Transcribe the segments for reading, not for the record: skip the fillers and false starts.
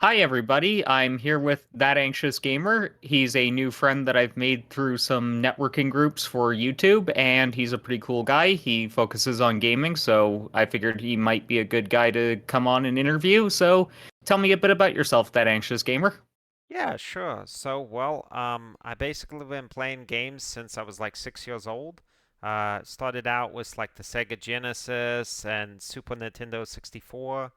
Hi, everybody. I'm here with That Anxious Gamer. He's a new friend that I've made through some networking groups for YouTube, and he's a pretty cool guy. He focuses on gaming, so I figured he might be a good guy to come on and interview. So tell me a bit about yourself, That Anxious Gamer. Yeah, sure. I basically been playing games since I was like 6 years old. Started out with like the Sega Genesis and Super Nintendo 64.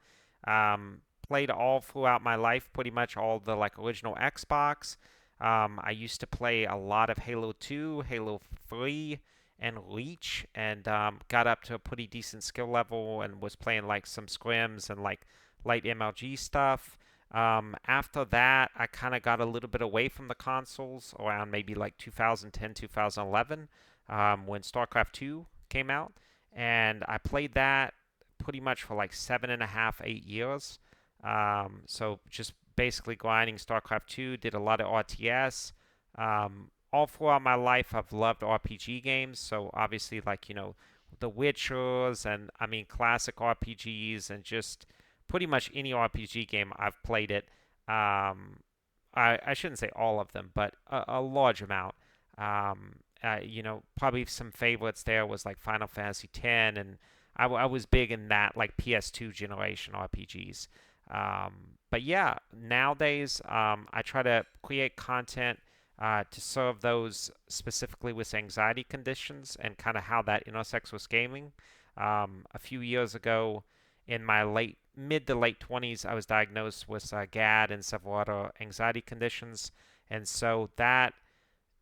Played all throughout my life, pretty much all the like original Xbox. I used to play a lot of Halo 2, Halo 3, and Reach, and got up to a pretty decent skill level and was playing like some scrims and like light MLG stuff. After that, I kind of got a little bit away from the consoles around maybe like 2010, 2011, when StarCraft 2 came out. And I played that pretty much for like 7.5, 8 years. So just basically grinding StarCraft 2, did a lot of RTS. All throughout my life, I've loved RPG games. So obviously, like, The Witchers and I mean, classic RPGs and just pretty much any RPG game I've played it. I shouldn't say all of them, but a large amount. Probably some favorites there was like Final Fantasy X, and I was big in that like PS2 generation RPGs. But yeah, nowadays I try to create content to serve those specifically with anxiety conditions and kind of how that intersects with gaming. A few years ago, in my mid to late 20s, I was diagnosed with GAD and several other anxiety conditions, and so that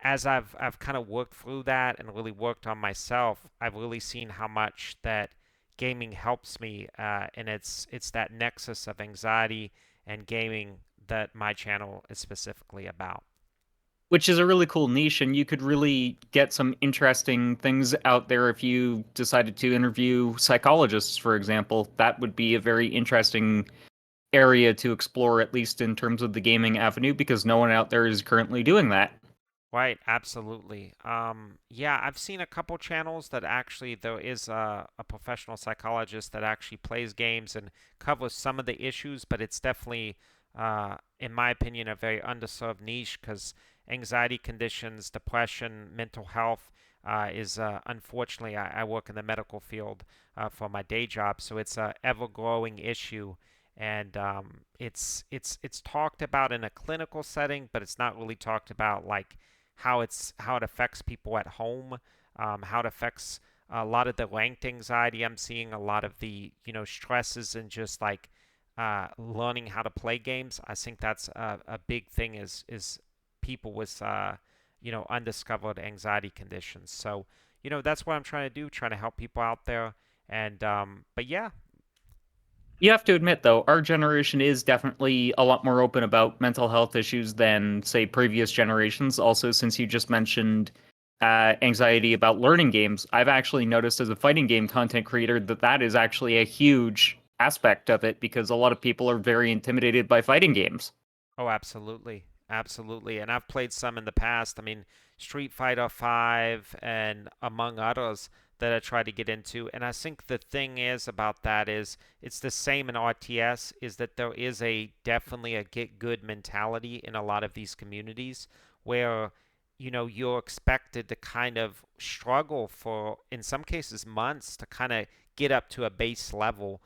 as I've kind of worked through that and really worked on myself, I've really seen how much that gaming helps me, and it's that nexus of anxiety and gaming that my channel is specifically about. Which is a really cool niche, and you could really get some interesting things out there if you decided to interview psychologists, for example. That would be a very interesting area to explore, at least in terms of the gaming avenue, because no one out there is currently doing that. Right, absolutely. Yeah, I've seen a couple channels that actually there is a professional psychologist that actually plays games and covers some of the issues, but it's definitely, in my opinion, a very underserved niche because anxiety conditions, depression, mental health is unfortunately, I work in the medical field for my day job, so it's a ever-growing issue. And it's talked about in a clinical setting, but it's not really talked about like how it affects people at home, how it affects a lot of the ranked anxiety I'm seeing, a lot of the stresses and just like learning how to play games. I think that's a big thing is people with undiscovered anxiety conditions. So that's what I'm trying to do, trying to help people out there. And but yeah, You have to admit, though, our generation is definitely a lot more open about mental health issues than, say, previous generations. Also, since you just mentioned anxiety about learning games, I've actually noticed as a fighting game content creator that that is actually a huge aspect of it because a lot of people are very intimidated by fighting games. Oh, absolutely. Absolutely. And I've played some in the past. I mean, Street Fighter 5 and among others that I tried to get into. And I think the thing is about that is it's the same in RTS is that there is a definitely a get good mentality in a lot of these communities where you're expected to kind of struggle for in some cases months to kind of get up to a base level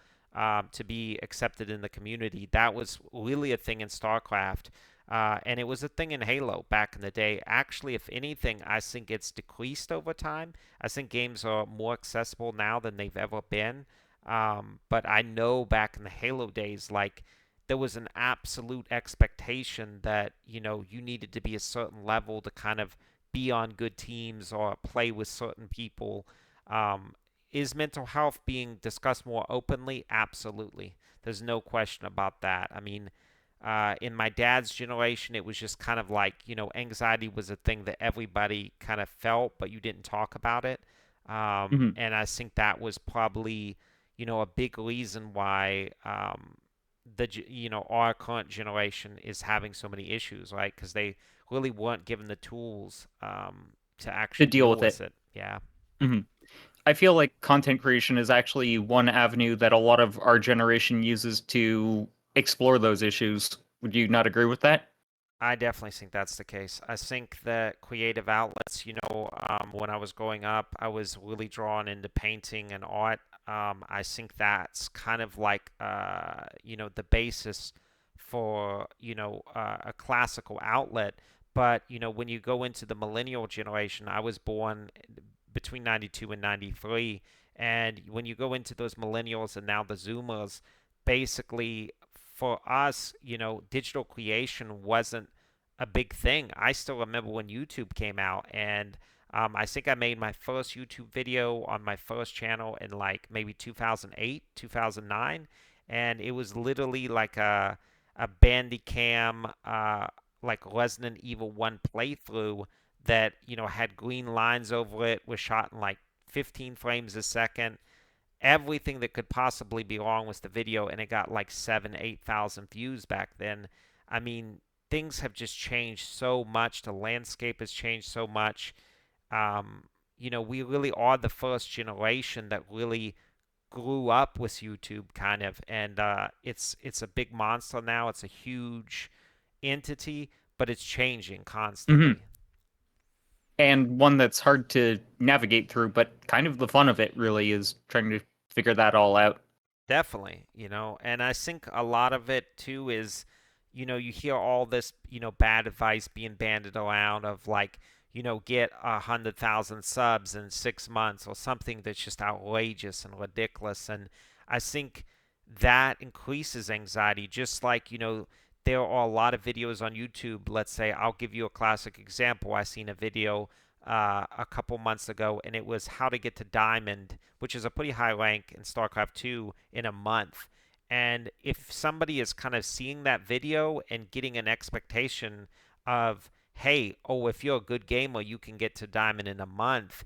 to be accepted in the community. That was really a thing in StarCraft. And it was a thing in Halo back in the day. Actually, if anything, I think it's decreased over time. I think games are more accessible now than they've ever been. But I know back in the Halo days, like there was an absolute expectation that you needed to be a certain level to kind of be on good teams or play with certain people. Um, is mental health being discussed more openly? Absolutely. There's no question about that. I mean, in my dad's generation, it was just kind of like, anxiety was a thing that everybody kind of felt, but you didn't talk about it. Mhm. And I think that was probably, a big reason why our current generation is having so many issues, right? Because they really weren't given the tools to To actually deal deal with with it. it. Yeah. Mhm. I feel like content creation is actually one avenue that a lot of our generation uses to explore those issues. Would you not agree with that? I definitely think that's the case. I think that creative outlets, when I was growing up, I was really drawn into painting and art. I think that's kind of like, the basis for, a classical outlet. But, when you go into the millennial generation, I was born between 92 and 93. And when you go into those millennials and now the Zoomers, basically for us, digital creation wasn't a big thing. I still remember when YouTube came out, and I think I made my first YouTube video on my first channel in like maybe 2008, 2009, and it was literally like a Bandicam, like Resident Evil 1 playthrough that had green lines over it, was shot in like 15 frames a second. Everything that could possibly be wrong with the video, and it got like 8,000 views back then. I mean, things have just changed so much. The landscape has changed so much. We really are the first generation that really grew up with YouTube, kind of, and it's a big monster now. It's a huge entity, but it's changing Hmm. constantly. And one that's hard to navigate through, but kind of the fun of it really is trying to figure that all out. Definitely, and I think a lot of it too is, you hear all this, bad advice being banded around of like, get 100,000 subs in 6 months or something that's just outrageous and ridiculous. And I think that increases anxiety, just like, there are a lot of videos on YouTube. Let's say I'll give you a classic example. I seen a video a couple months ago, and it was how to get to Diamond, which is a pretty high rank in StarCraft 2, in a month. And if somebody is kind of seeing that video and getting an expectation of, hey, oh, if you're a good gamer, you can get to Diamond in a month,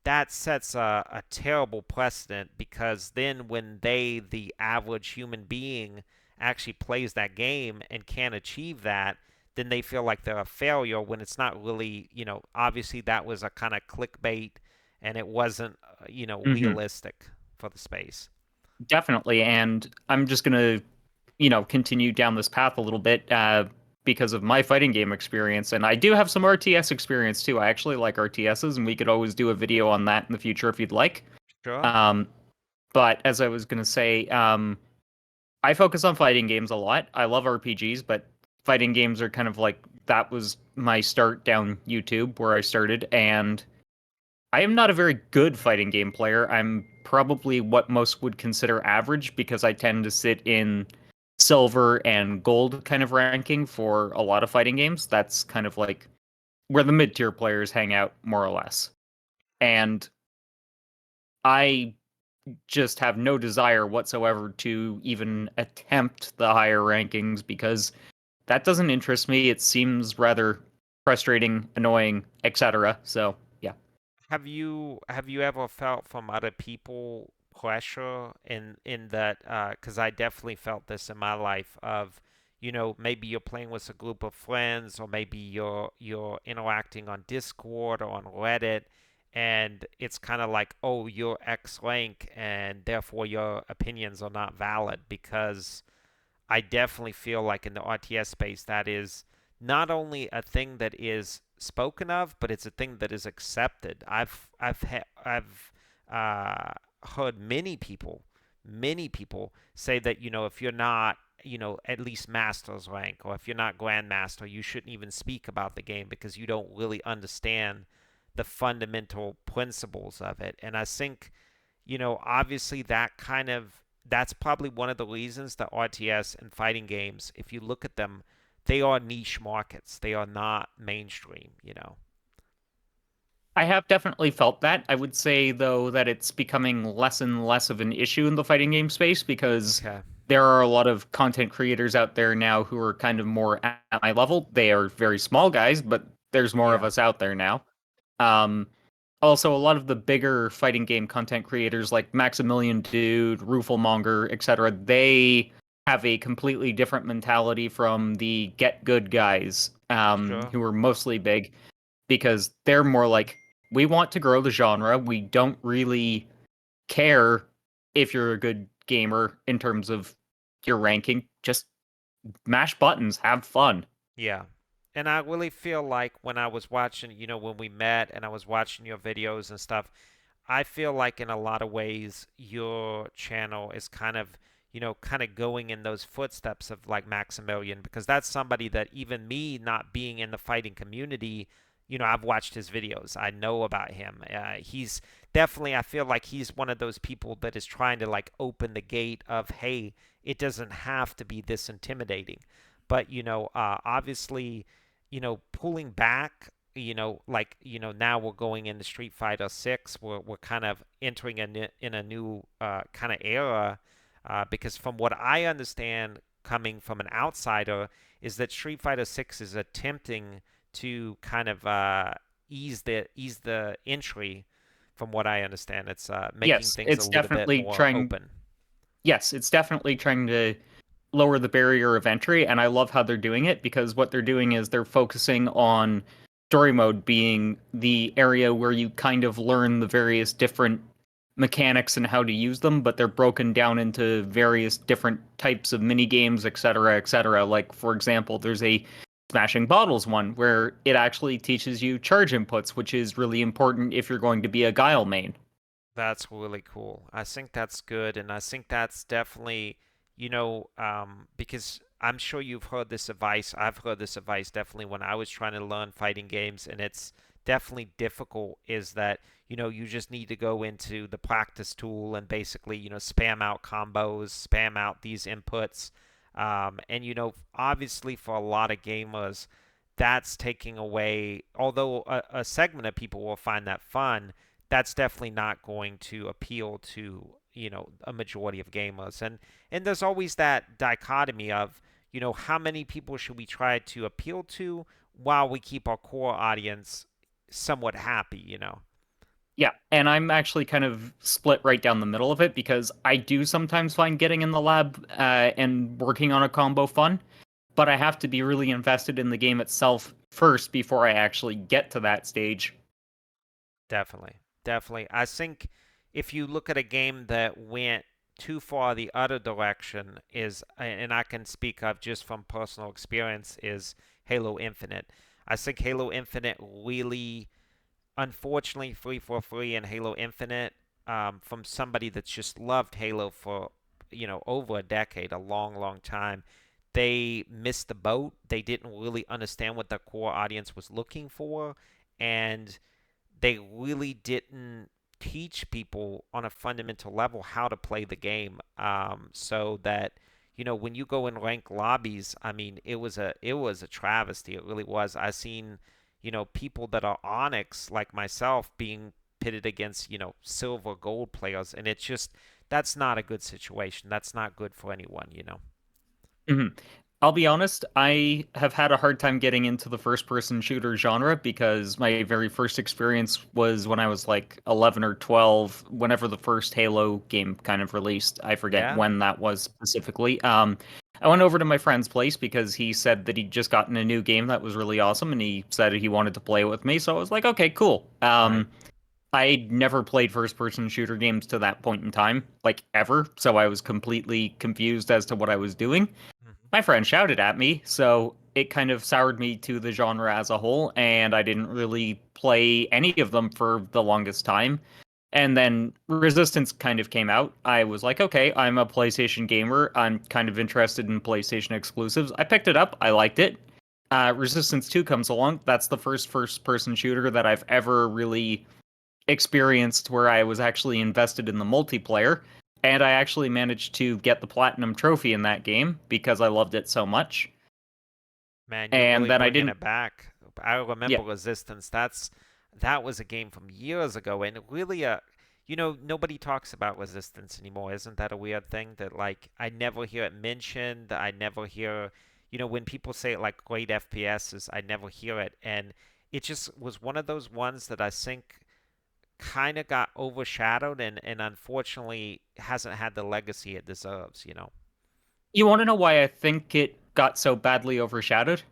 that sets a terrible precedent, because then when the average human being, actually plays that game and can't achieve that, then they feel like they're a failure when it's not really, obviously that was a kind of clickbait, and it wasn't, Hmm. realistic for the space. Definitely. And I'm just gonna, continue down this path a little bit because of my fighting game experience. And I do have some RTS experience too. I actually like RTSs, and we could always do a video on that in the future if you'd like. Sure. Um, but as I was gonna say, I focus on fighting games a lot. I love RPGs, but fighting games are kind of like that was my start down YouTube where I started, and I am not a very good fighting game player. I'm probably what most would consider average because I tend to sit in silver and gold kind of ranking for a lot of fighting games. That's kind of like where the mid-tier players hang out more or less. And I just have no desire whatsoever to even attempt the higher rankings because that doesn't interest me. It seems rather frustrating, annoying, etc. So, yeah. Have you ever felt from other people pressure in that? Because I definitely felt this in my life of, maybe you're playing with a group of friends, or maybe you're interacting on Discord or on Reddit, and it's kind of like, oh, you're X rank, and therefore your opinions are not valid. Because I definitely feel like in the RTS space, that is not only a thing that is spoken of, but it's a thing that is accepted. I've uh, heard many people say that, if you're not, at least master's rank, or if you're not grandmaster, you shouldn't even speak about the game because you don't really understand the fundamental principles of it. And I think, obviously that's probably one of the reasons that RTS and fighting games, if you look at them, they are niche markets. They are not mainstream. I have definitely felt that. I would say, though, that it's becoming less and less of an issue in the fighting game space because Okay. there are a lot of content creators out there now who are kind of more at my level. They are very small guys, but there's more of Yeah. us out there now. Um, Also, a lot of the bigger fighting game content creators like Maximilian Dude, Rufalmonger, etc., they have a completely different mentality from the Get Good guys, Sure. who are mostly big, because they're more like, we want to grow the genre. We don't really care if you're a good gamer in terms of your ranking. Just mash buttons, have fun. Yeah. And I really feel like when I was watching, when we met and I was watching your videos and stuff, I feel like in a lot of ways your channel is kind of going in those footsteps of like Maximilian, because that's somebody that even me not being in the fighting community, I've watched his videos. I know about him. He's definitely, I feel like he's one of those people that is trying to like open the gate of, hey, it doesn't have to be this intimidating. But, obviously, pulling back, like, now we're going into Street Fighter 6. We're kind of entering in a new kind of era, because from what I understand, coming from an outsider, is that Street Fighter 6 is attempting to kind of ease the entry. From what I understand, it's making Yes, things a it's little bit definitely more trying. open. Yes, it's definitely trying to lower the barrier of entry, and I love how they're doing it because what they're doing is they're focusing on story mode being the area where you kind of learn the various different mechanics and how to use them, but they're broken down into various different types of mini games, etc., etc. Like, for example, there's a smashing bottles one where it actually teaches you charge inputs, which is really important if you're going to be a guile main. That's really cool. I think that's good, and I think that's definitely, because I'm sure you've heard this advice. I've heard this advice definitely when I was trying to learn fighting games, and it's definitely difficult. Is that, you just need to go into the practice tool and basically, spam out combos, spam out these inputs. And, obviously for a lot of gamers, that's taking away, although a segment of people will find that fun, that's definitely not going to appeal to a majority of gamers. And there's always that dichotomy of how many people should we try to appeal to while we keep our core audience somewhat happy. Yeah, and I'm actually kind of split right down the middle of it because I do sometimes find getting in the lab and working on a combo fun, but I have to be really invested in the game itself first before I actually get to that stage. Definitely. Definitely. I think if you look at a game that went too far the other direction, is, and I can speak of just from personal experience, is Halo Infinite. I think Halo Infinite really, unfortunately, 343 and Halo Infinite, from somebody that's just loved Halo for, over a decade, a long, long time, they missed the boat. They didn't really understand what the core audience was looking for, and they really didn't teach people on a fundamental level how to play the game. So that, when you go in ranked lobbies, I mean, it was a travesty. It really was. I seen, people that are Onyx like myself being pitted against, silver gold players, and it's just, that's not a good situation. That's not good for anyone. Mhm. I'll be honest, I have had a hard time getting into the first person shooter genre because my very first experience was when I was like 11 or 12, whenever the first Halo game kind of released. I forget Yeah. when that was specifically. I went over to my friend's place because he said that he'd just gotten a new game that was really awesome and he said he wanted to play it with me. So I was like, okay, cool. Right. I never played first person shooter games to that point in time, like ever. So I was completely confused as to what I was doing. Mhm. My friend shouted at me, so it kind of soured me to the genre as a whole, and I didn't really play any of them for the longest time. And then Resistance kind of came out. I was like, okay, I'm a PlayStation gamer. I'm kind of interested in PlayStation exclusives. I picked it up. I liked it. Resistance 2 comes along. That's the first person shooter that I've ever really experienced where I was actually invested in the multiplayer, and I actually managed to get the platinum trophy in that game because I loved it so much. Man, you're And really then I bringing didn't, it back. I yeah, remember Resistance. That was a game from years ago, and really, nobody talks about Resistance anymore. Isn't that a weird thing that like I never hear it mentioned? I never hear, when people say it like great FPSs, I never hear it, and it just was one of those ones that I think kind of got overshadowed, and unfortunately hasn't had the legacy it deserves. you want to know why I think it got so badly overshadowed?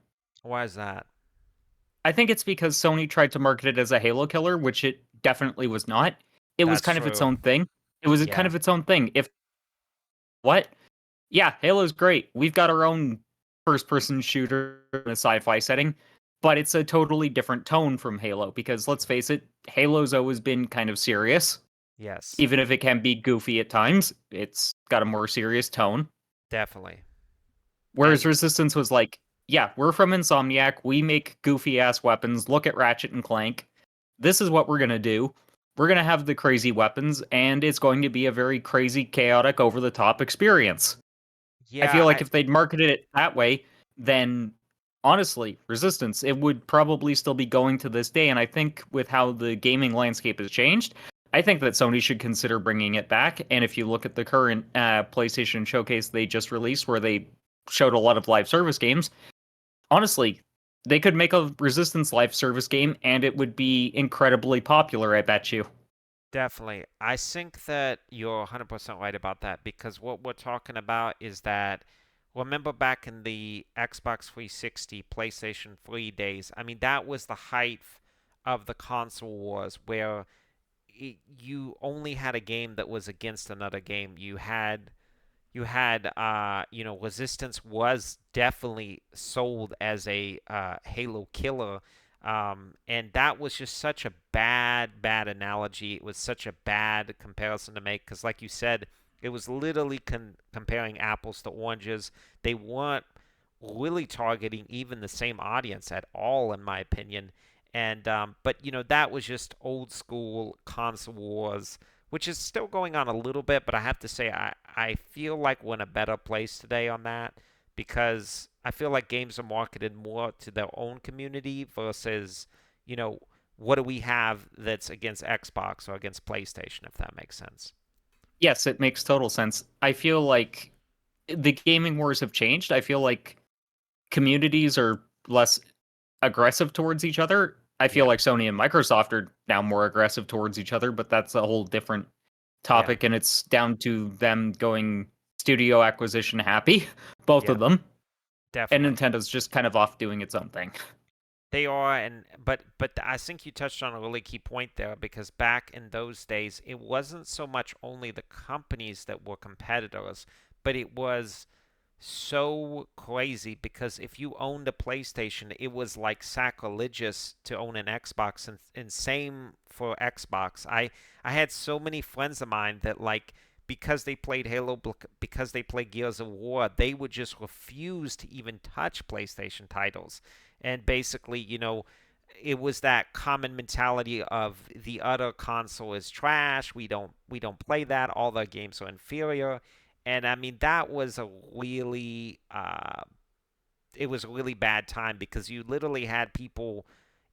Why is that? I think it's because Sony tried to market it as a Halo killer, which it definitely was not. It was That's kind of its true. own thing. It was kind Yeah. of its own thing. If what? Yeah, Halo's great. We've got our own first-person shooter in a sci-fi setting, but it's a totally different tone from Halo because let's face it, Halo's always been kind of serious. Yes, Even if it can be goofy at times, it's got a more serious tone. definitely. Whereas And Resistance was like, yeah, we're from Insomniac, we make goofy ass weapons, look at Ratchet and Clank. This is what we're going to do. We're going to have the crazy weapons, and it's going to be a very crazy, chaotic, over the top experience. I yeah, feel like if they'd marketed it that way, then honestly, Resistance, it would probably still be going to this day. And I think with how the gaming landscape has changed, I think that Sony should consider bringing it back. And if you look at the current PlayStation showcase they just released, where they showed a lot of live service games, honestly, they could make a Resistance live service game, and it would be incredibly popular. I bet you. definitely. I think that you're 100% right about that because what we're talking about is that remember back in the Xbox 360, PlayStation 3 days, I mean, that was the height of the console wars where you only had a game that was against another game. You had Resistance was definitely sold as a Halo killer, and that was just such a bad analogy. It was such a bad comparison to make because, like you said, it was literally comparing apples to oranges. They weren't really targeting even the same audience at all, in my opinion. And but that was just old school console wars, which is still going on a little bit, but I have to say I feel like we're in a better place today on that because I feel like games are marketed more to their own community versus, you know, what do we have that's against Xbox or against PlayStation, if that makes sense. Yes, it makes total sense. I feel like the gaming wars have changed. I feel like communities are less aggressive towards each other. I feel Yeah, like Sony and Microsoft are now more aggressive towards each other, but that's a whole different yeah, topic, and it's down to them going studio acquisition happy, both yeah, of them. And definitely. Nintendo's just kind of off doing its own thing. They are, and but I think you touched on a really key point there because back in those days, it wasn't so much only the companies that were competitors, but it was so crazy because if you owned a PlayStation, it was like sacrilegious to own an Xbox, and same for Xbox. I had so many friends of mine that like because they played Halo, because they played Gears of War, they would just refuse to even touch PlayStation titles. And basically, it was that common mentality of the other console is trash. We don't play that. All the games are inferior. And I mean that was a really it was a really bad time because you literally had people,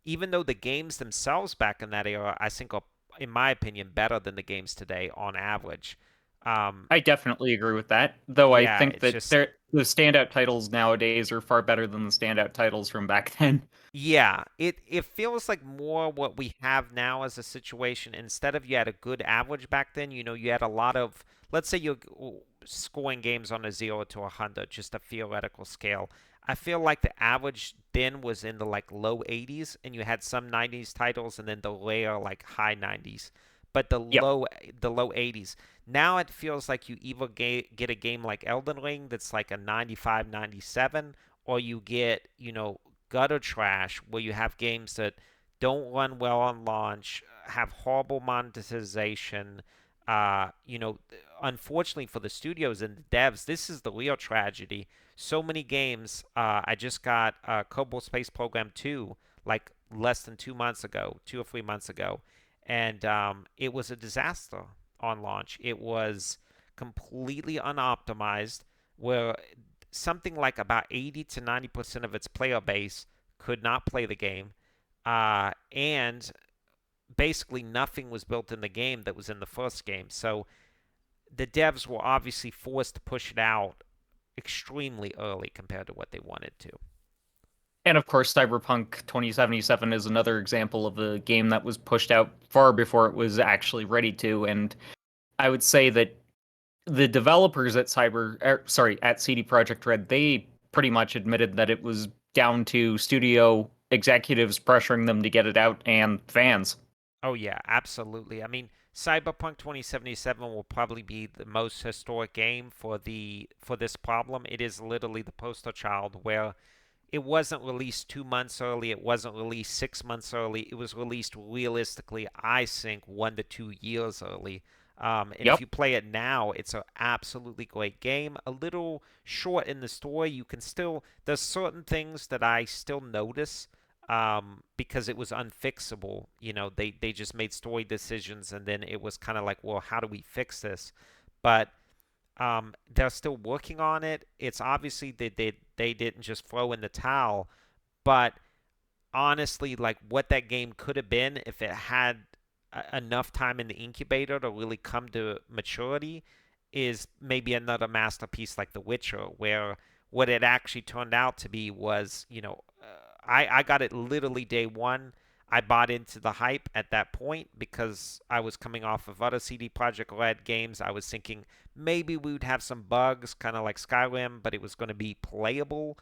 even though the games themselves back in that era, I think are, in my opinion, better than the games today on average. Um, I definitely agree with that, though I yeah, think it's that just the standout titles nowadays are far better than the standout titles from back then. Yeah, it feels like more what we have now as a situation. Instead of you had a good average back then, you had a lot of, let's say you're scoring games on a 0 to 100, just a theoretical scale. I feel like the average then was in the like low 80s, and you had some 90s titles, and then the layer like high 90s, but Yep. the low 80s. Now it feels like you either get a game like Elden Ring that's like a 95, 97, or you get gutter trash where you have games that don't run well on launch, have horrible monetization. Unfortunately for the studios and the devs, this is the real tragedy. So many games. I just got Kerbal Space Program 2 like less than 2 months ago, 2 or 3 months ago, and it was a disaster on launch. It was completely unoptimized, where something like about 80 to 90% of its player base could not play the game. And basically, nothing was built in the game that was in the first game. So the devs were obviously forced to push it out extremely early compared to what they wanted to. And of course, Cyberpunk 2077 is another example of a game that was pushed out far before it was actually ready to. And I would say that the developers at at CD Projekt Red, they pretty much admitted that it was down to studio executives pressuring them to get it out and fans. Oh yeah, absolutely. I mean, Cyberpunk 2077 will probably be the most historic game for this problem. It is literally the poster child where it wasn't released 2 months early. It wasn't released 6 months early. It was released realistically, I think, 1 to 2 years early. And if Yep. you play it now, it's an absolutely great game. A little short in the story. You can still, there's certain things that I still notice because it was unfixable. They just made story decisions and then it was kind of like, well, how do we fix this? But they're still working on it. It's obviously they didn't just throw in the towel, but honestly, like what that game could have been if it had enough time in the incubator to really come to maturity is maybe another masterpiece like The Witcher, where what it actually turned out to be was, I got it literally day one. I bought into the hype at that point because I was coming off of other CD Projekt Red games. I was thinking maybe we would have some bugs, kind of like Skyrim, but it was going to be playable.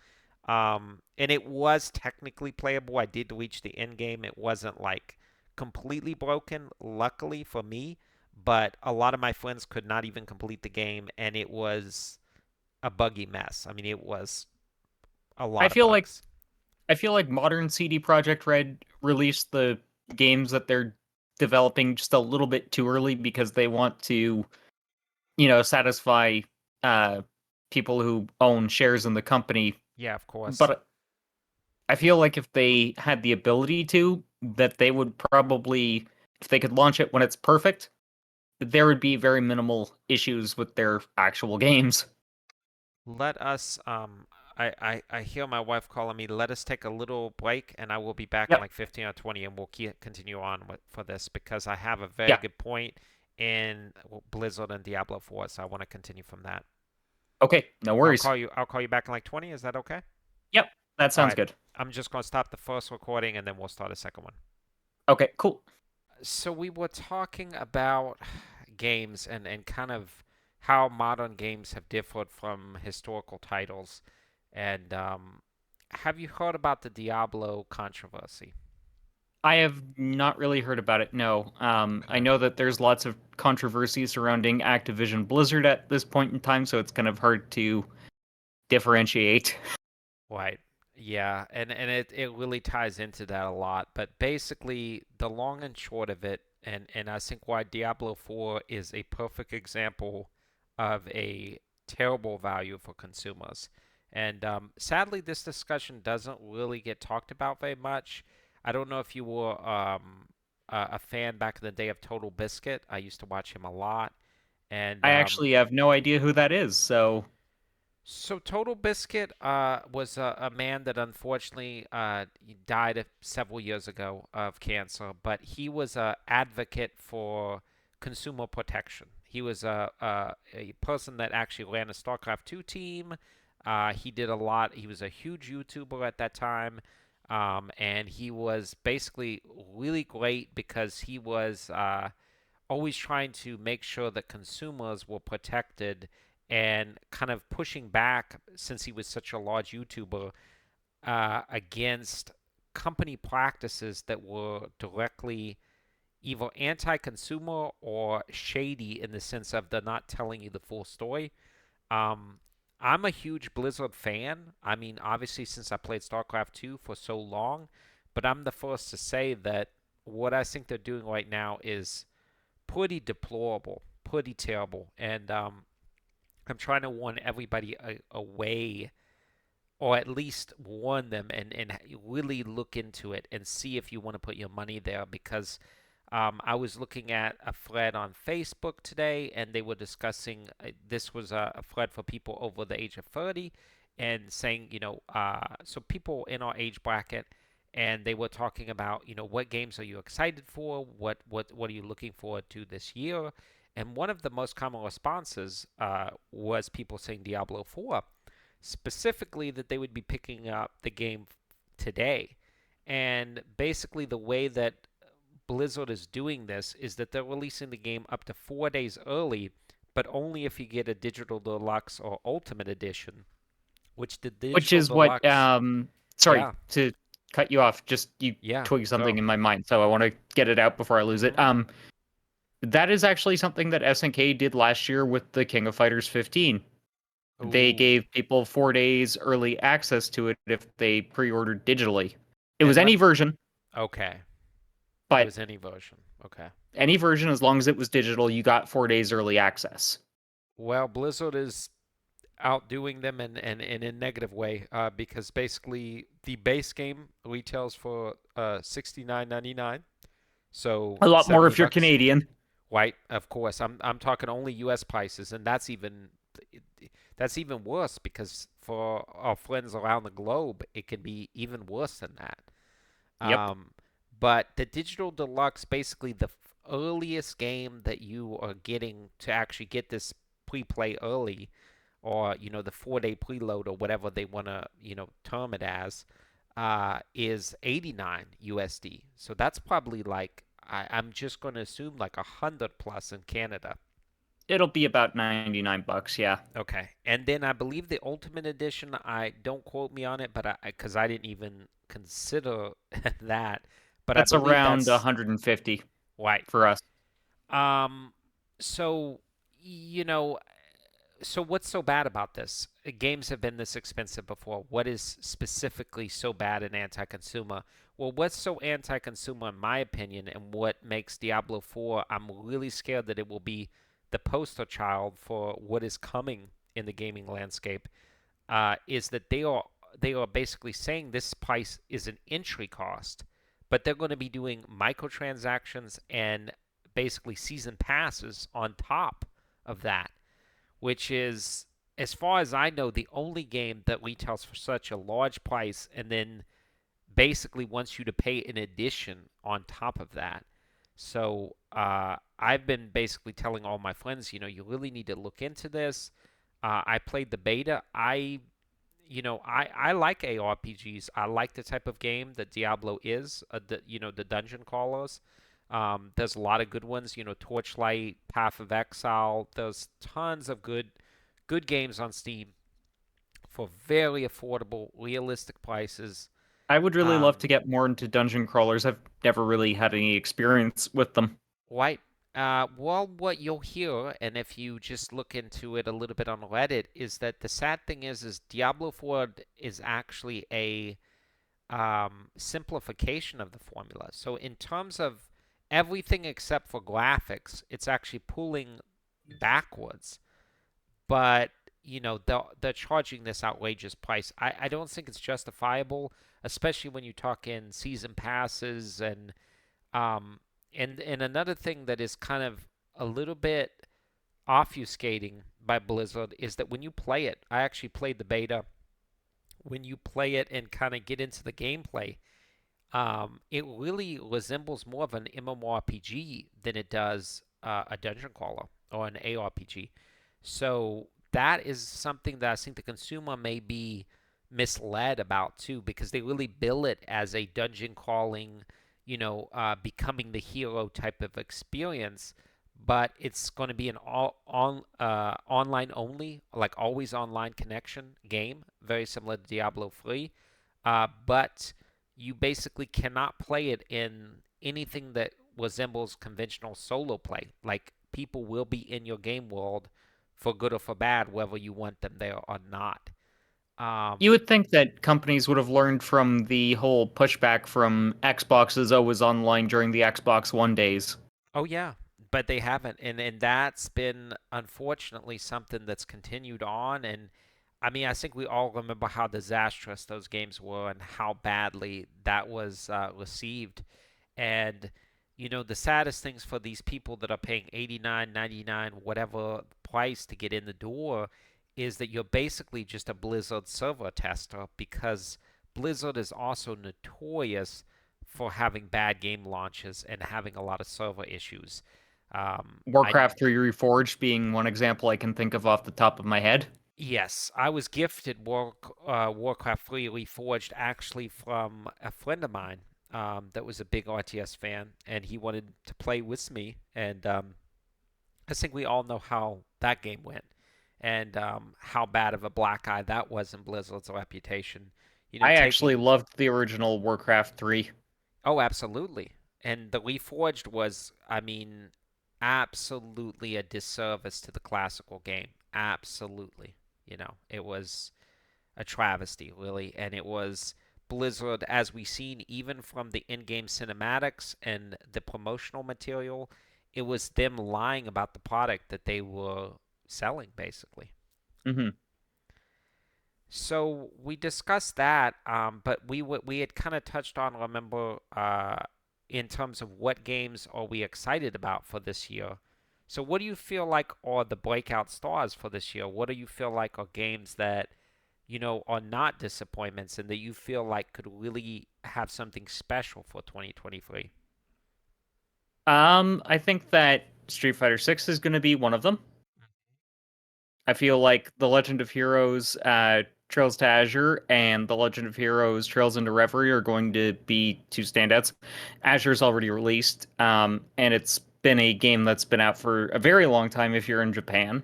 And it was technically playable. I did reach the end game. It wasn't like completely broken, luckily for me, but a lot of my friends could not even complete the game, and it was a buggy mess. I mean, it was a I lot of feel like bugs. I feel like modern CD Projekt Red released the games that they're developing just a little bit too early because they want to, satisfy uh people who own shares in the company. Yeah, of course. But I feel like if they had the ability to, that they would probably, if they could launch it when it's perfect, there would be very minimal issues with their actual games. Let us, I hear my wife calling me. Let us take a little break, and I will be back in Yep. like 15 or 20, and we'll continue on for this because I have a very Yeah. good point in Blizzard and Diablo 4, so I want to continue from that. Okay. No worries. I'll call you back in like 20. Is that okay? Yep. That All sounds right. good. I'm just going to stop the first recording, and then we'll start a second one. Okay. Cool. So we were talking about games and kind of how modern games have differed from historical titles. And have you heard about the Diablo controversy? I have not really heard about it. No. I Okay. know that there's lots of controversy surrounding Activision Blizzard at this point in time, so it's kind of hard to differentiate. Right. Yeah, and it really ties into that a lot. But basically, the long and short of it, and I think why Diablo 4 is a perfect example of a terrible value for consumers. And sadly, this discussion doesn't really get talked about very much. I don't know if you were a fan back in the day of Total Biscuit. I used to watch him a lot. And I actually have no idea who that is, so so Total Biscuit was a man that unfortunately he died several years ago of cancer, but he was a advocate for consumer protection. He was a person that actually ran a StarCraft 2 team. He did a lot. He was a huge YouTuber at that time, and he was basically really great because he was always trying to make sure that consumers were protected and kind of pushing back since he was such a large YouTuber against company practices that were directly either anti-consumer or shady in the sense of they're not telling you the full story. Um, I'm a huge Blizzard fan. I mean, obviously, since I played StarCraft 2 for so long, but I'm the first to say that what I think they're doing right now is pretty deplorable, pretty terrible. And I'm trying to warn everybody away, or at least warn them and really look into it and see if you want to put your money there. Because I was looking at a thread on Facebook today, and they were discussing this was a thread for people over the age of 30, and saying, so people in our age bracket, and they were talking about, what games are you excited for? What are you looking forward to this year? And one of the most common responses was people saying Diablo 4, specifically that they would be picking up the game today. And basically, the way that Blizzard is doing this is that they're releasing the game up to 4 days early, but only if you get a digital deluxe or ultimate edition, which the which digital is what deluxe, sorry yeah, to cut you off, just you yeah, twig something go. in my mind, so I want to get it out before I lose it. Mm-hmm. That is actually something that SNK did last year with the King of Fighters 15. They Ooh, gave people 4 days early access to it if they pre-ordered digitally. It was and let any version, okay. It but was any version. Okay. any version, as long as it was digital, you got 4 days early access. Well, Blizzard is outdoing them in a negative way because basically the base game retails for 69.99, so A lot more 70 if you're bucks. Canadian. Right, of course. I'm talking only US prices, and that's even worse because for our friends around the globe, it can be even worse than that. Yep. Um, but the digital deluxe, basically the earliest game that you are getting to actually get this pre-play early, or the 4-day preload or whatever they want to term it as, is 89 USD. So that's probably like I'm just going to assume like 100 plus in Canada. It'll be about $99, yeah. Okay, and then I believe the Ultimate Edition. I don't quote me on it, but because I didn't even consider that, but I That's believe around that's 150 right. for us. Um, so you know, so what's so bad about this? Games have been this expensive before. What is specifically so bad and anti-consumer? Well, what's so anti-consumer in my opinion, and what makes Diablo 4, I'm really scared that it will be the poster child for what is coming in the gaming landscape, is that they are basically saying this price is an entry cost, but they're going to be doing microtransactions and basically season passes on top of that, which is, as far as I know, the only game that retails for such a large price and then basically wants you to pay an addition on top of that. So I've been basically telling all my friends, you really need to look into this. I played the beta. I like ARPGs. I like the type of game that Diablo is. The dungeon crawlers. There's a lot of good ones. Torchlight, Path of Exile. There's tons of good games on Steam for very affordable, realistic prices. I would really love to Um, get more into dungeon crawlers. I've never really had any experience with them. Right. Well, what you'll hear, and if you just look into it a little bit on Reddit, is that the sad thing is Diablo 4 is actually a simplification of the formula. So in terms of everything except for graphics, it's actually pulling backwards. But they're charging this outrageous price. I don't think it's justifiable, especially when you talk in season passes um and another thing that is kind of a little bit obfuscating by Blizzard is that when you play it, I actually played the beta. When you play it and kind of get into the gameplay, it really resembles more of an MMORPG than it does a dungeon crawler or an ARPG. So that is something that I think the consumer may be misled about too, because they really bill it as a dungeon crawling, becoming the hero type of experience. But it's going to be an online only, like always online connection game, very similar to Diablo 3. But you basically cannot play it in anything that resembles conventional solo play. Like people will be in your game world for good or for bad, whether you want them there or not. You Um, would think that companies would have learned from the whole pushback from Xbox's always online during the Xbox One days. oh yeah, but they haven't, and that's been unfortunately something that's continued on. And I mean, I think we all remember how disastrous those games were and how badly that was received. And the saddest things for these people that are paying 89, 99, whatever price to get in the door is that you're basically just a Blizzard server tester, because Blizzard is also notorious for having bad game launches and having a lot of server issues. I Warcraft 3 Reforged being one example I can think of off the top of my head. Yes, I was gifted Warcraft 3 Reforged actually from a friend of mine that was a big RTS fan, and he wanted to play with me. And I think we all know how that game went, and how bad of a black eye that was in Blizzard's reputation. I actually Taking loved the original Warcraft 3. Oh, absolutely. And the Reforged was, I mean, absolutely a disservice to the classical game. Absolutely. It was a travesty, really, and it was Blizzard, as we've seen even from the in-game cinematics and the promotional material, it was them lying about the product that they were selling, basically. Hmm. So we discussed that, but we had kind of touched on, remember, in terms of what games are we excited about for this year. So what do you feel like are the breakout stars for this year? What do you feel like are games that are not disappointments and that you feel like could really have something special for 2023? I think that Street Fighter 6 is going to be one of them. I feel like The Legend of Heroes Trails to Azure and The Legend of Heroes Trails into Reverie are going to be two standouts. Azure's already released, and it's been a game that's been out for a very long time if you're in Japan,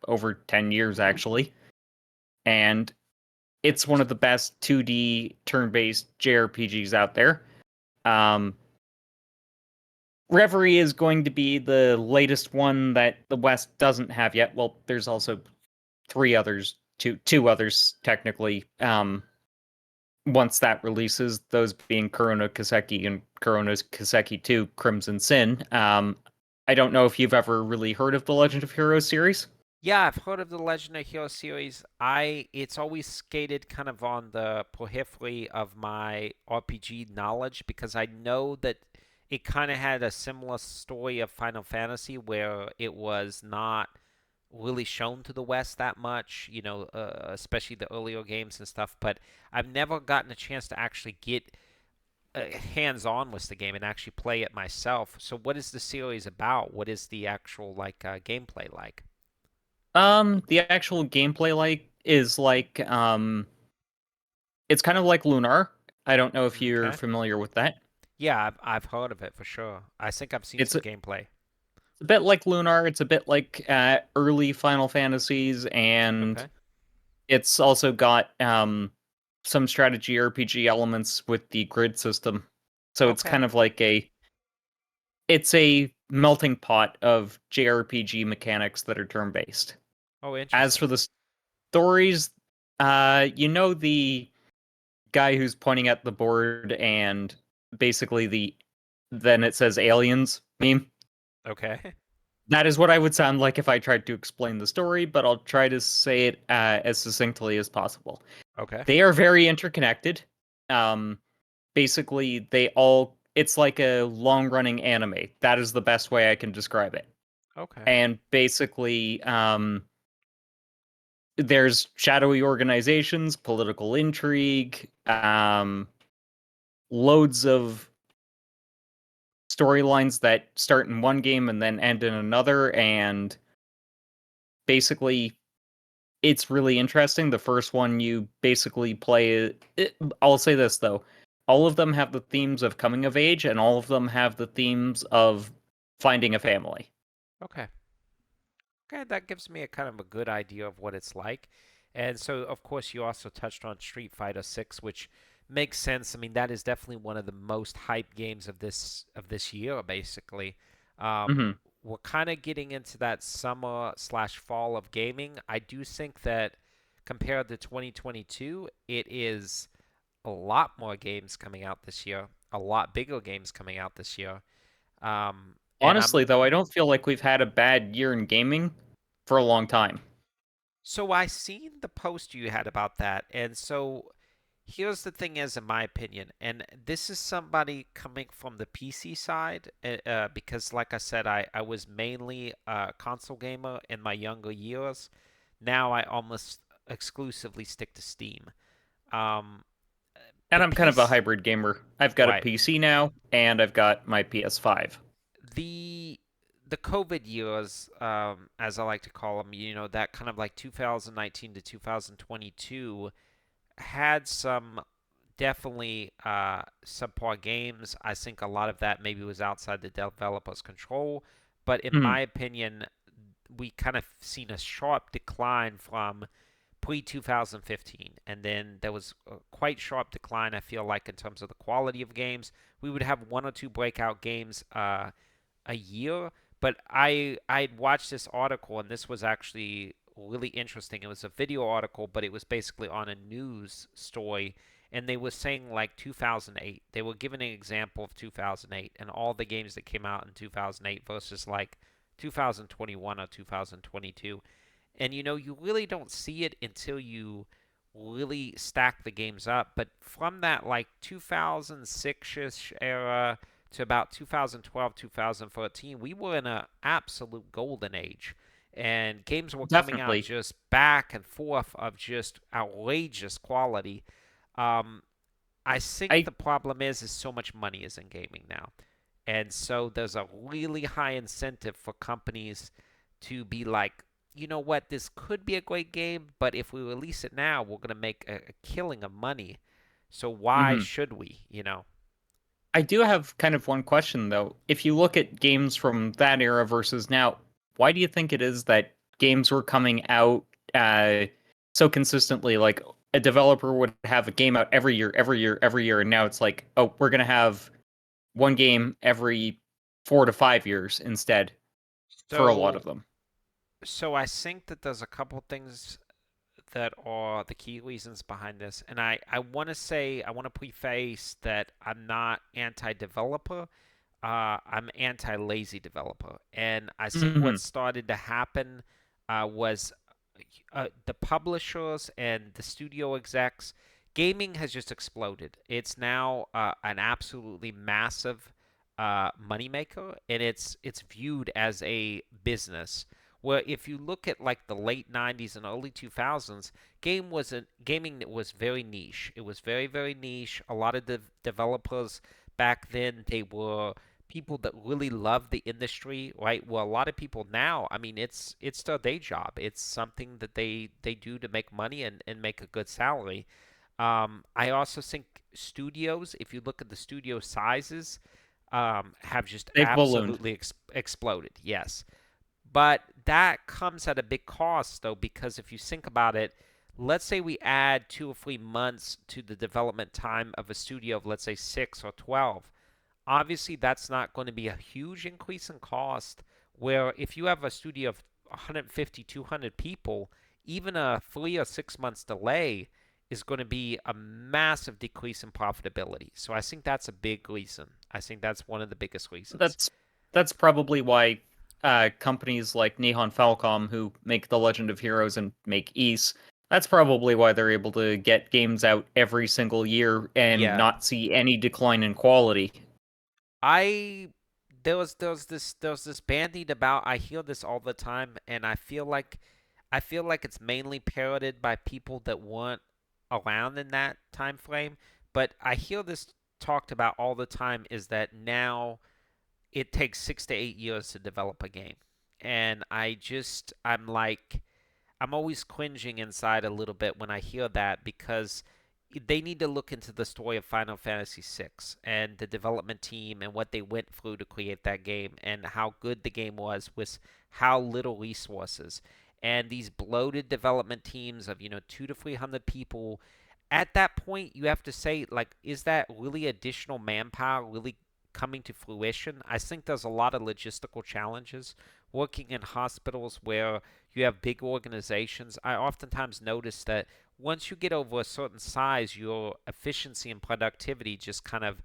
over 10 years actually. And it's one of the Interesting. best 2D turn-based JRPGs out there. Um, Reverie is going to be the latest one that the West doesn't have yet. Well, there's also three others, two others technically. Once that releases, those being Corona Kaseki and Corona Kaseki 2 Crimson Sin. I don't know if you've ever really heard of the Legend of Heroes series. Yeah, I've heard of the Legend of Heroes series. It's always skated kind of on the periphery of my RPG knowledge because I know that it kind of had a similar story of Final Fantasy where it was not really shown to the West that much, especially the earlier games and stuff. But I've never gotten a chance to actually get hands-on with the game and actually play it myself. So, what is the series about? What is the actual gameplay like? The actual gameplay is it's kind of like Lunar. I don't know if you're Okay. familiar with that. Yeah, I've heard of it for sure. I think I've seen It's some gameplay. a bit like Lunar. It's a bit like early Final Fantasies, and Okay. it's also got some strategy RPG elements with the grid system. So it's Okay. kind of like it's a melting pot of JRPG mechanics that are turn based. Oh, As for interesting. the stories, the guy who's pointing at the board and basically then it says aliens meme. Okay. That is what I would sound like if I tried to explain the story, but I'll try to say it as succinctly as possible. Okay. They are very interconnected. Um, Basically, it's like a long running anime. That is the best way I can describe it. Okay. And basically, there's shadowy organizations, political intrigue, loads of storylines that start in one game and then end in another. And basically, it's really interesting. The first one you basically play. I'll say this though. All of them have the themes of coming of age, and all of them have the themes of finding a family. Okay. Okay, that gives me a kind of a good idea of what it's like. And so, of course, you also touched on Street Fighter 6, which makes sense. I mean, that is definitely one of the most hyped games of this year, basically. Hmm. We're kind of getting into that summer slash fall of gaming. I do think that compared to 2022, it is a lot more games coming out this year, a lot bigger games coming out this year. And I'm Honestly, though, I don't feel like we've had a bad year in gaming for a long time. So I seen the post you had about that, and so here's the thing is, in my opinion, and this is somebody coming from the PC side, because like I said, I was mainly a console gamer in my younger years. Now I almost exclusively stick to Steam. Um, And the I'm kind of a PC, hybrid gamer. I've got a right? PC now, and I've got my PS5. the the COVID years, as I like to call them, that kind of like 2019 to 2022 had some definitely subpar games. I think a lot of that maybe was outside the developer's control, but in Hmm. my opinion, we kind of seen a sharp decline from pre 2015, and then there was a quite sharp decline. I feel like in terms of the quality of games, we would have one or two breakout games a year, But I watched this article, and this was actually really interesting. It was a video article, but it was basically on a news story, and they were saying like 2008. They were giving an example of 2008 and all the games that came out in 2008 versus like 2021 or 2022. And you really don't see it until you really stack the games up. But from that like 2006ish era to about 2012, 2014, we were in an absolute golden age. And games were coming out Definitely. just back and forth of just outrageous quality. Um, I think I the problem is so much money is in gaming now. And so there's a really high incentive for companies to be like, you know what, this could be a great game, but if we release it now, we're going to make a killing of money. So why mhm. should we? I do have kind of one question though. If you look at games from that era versus now, why do you think it is that games were coming out uh, so consistently? Like a developer would have a game out every year, every year, every year, and now it's like, oh, we're gonna have one game every 4 to 5 years instead for a lot So of them. so I think that there's a couple things that are the key reasons behind this. And I want to say, I want to preface that I'm not anti developer, I'm anti lazy developer. And I think what Hmm. started to happen was the publishers and the studio execs. Gaming has just exploded. It's now an absolutely massive moneymaker, and it's viewed as a business. Where if you look at like the late '90s and early 2000s, gaming was very niche. It was very very niche. A lot of the developers back then, they were people that really love the industry, right? Well, a lot of people now, I mean, it's their day job. It's something that they do to make money and make a good salary. I also think studios, if you look at the studio sizes, have just They've ballooned. absolutely exploded. Yes, but that comes at a big cost, though, because if you think about it, let's say we add 2 or 3 months to the development time of a studio of, let's say, 6 or 12. Obviously, that's not going to be a huge increase in cost. Where if you have a studio of 150, 200 people, even a 3 or 6 months delay is going to be a massive decrease in profitability. So I think that's a big reason. I think that's one of the biggest reasons. That's that's probably why companies like Nihon Falcom, who make The Legend of Heroes and make Ys, that's probably why they're able to get games out every single year and Yeah, not see any decline in quality. I there was this bandied about. I hear this all the time, and I feel like it's mainly parroted by people that weren't around in that time frame. But I hear this talked about all the time is that now it takes 6 to 8 years to develop a game, and I'm like I'm always cringing inside a little bit when I hear that because they need to look into the story of Final Fantasy VI and the development team and what they went through to create that game and how good the game was with how little resources. And these bloated development teams of 200 to 300 people. At that point, you have to say, like, is that really additional manpower really coming to fruition? I think there's a lot of logistical challenges working in hospitals where you have big organizations. I oftentimes notice that once you get over a certain size, your efficiency and productivity just kind of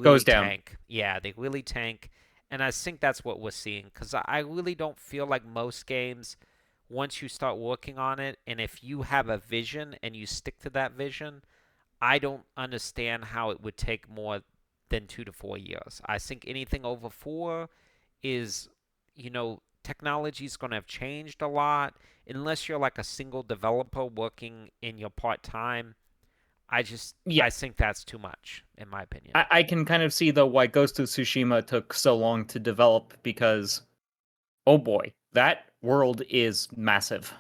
Goes really down. tank. Yeah, they really tank. And I think that's what we're seeing because I really don't feel like most games, once you start working on it, and if you have a vision and you stick to that vision, I don't understand how it would take more than 2 to 4 years. I think anything over four is, technology is going to have changed a lot. Unless you're like a single developer working in your part time, Yeah, I think that's too much, in my opinion. I can kind of see though why Ghost of Tsushima took so long to develop because oh boy, that world is massive.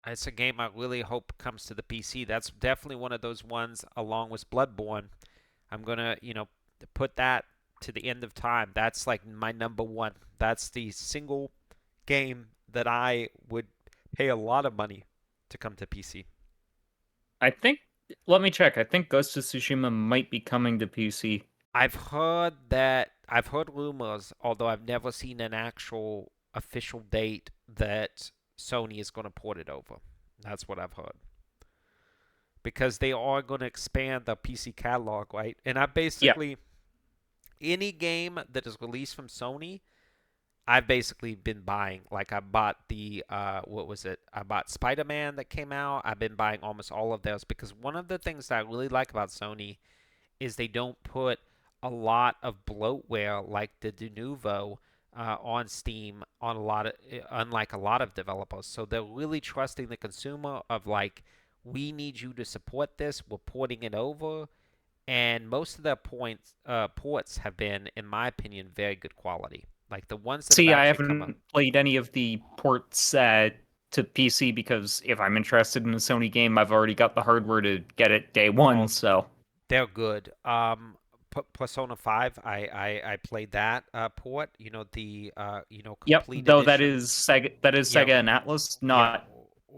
It's a game I really hope comes to the PC. That's definitely one of those ones, along with Bloodborne. I'm gonna, put that to the end of time. That's like my number one. That's the single game that I would pay a lot of money to come to PC. I think let me check. I think Ghost of Tsushima might be coming to PC. I've heard rumors, although I've never seen an actual official date that Sony is going to port it over. That's what I've heard. Because they are going to expand the PC catalog, right? And I Yeah. basically any game that is released from Sony, I've basically been buying. Like I bought the what was it? I bought Spider-Man that came out. I've been buying almost all of those because one of the things that I really like about Sony is they don't put a lot of bloatware like the de novo on Steam on a lot of unlike a lot of developers. So they're really trusting the consumer of like we need you to support this. We're porting it over, and most of the ports have been, in my opinion, very good quality. Like the ones that have See, I actually come up. haven't played any of the ports to PC because if I'm interested in a Sony game, I've already got the hardware to get it day one. Oh, So, they're good. Persona 5, I played that port. You know the yep. complete Though that edition. is Sega, that is Yep, Sega and Atlas, yep. not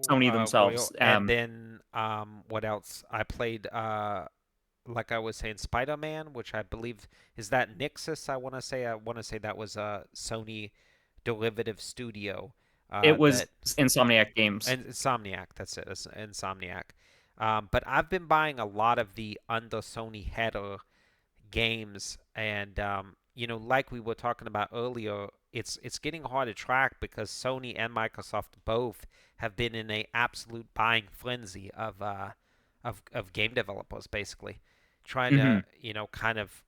Sony Royal, themselves. and then what else? I played like I was saying, Spider-Man, which I believe is that Nixus. I want to say that was a Sony derivative studio. It was That Insomniac Games. and Insomniac. That's it. It's Insomniac. But I've been buying a lot of the under Sony header games, and like we were talking about earlier, it's getting hard to track because Sony and Microsoft both have been in a absolute buying frenzy of game developers, basically trying to Hmm. kind of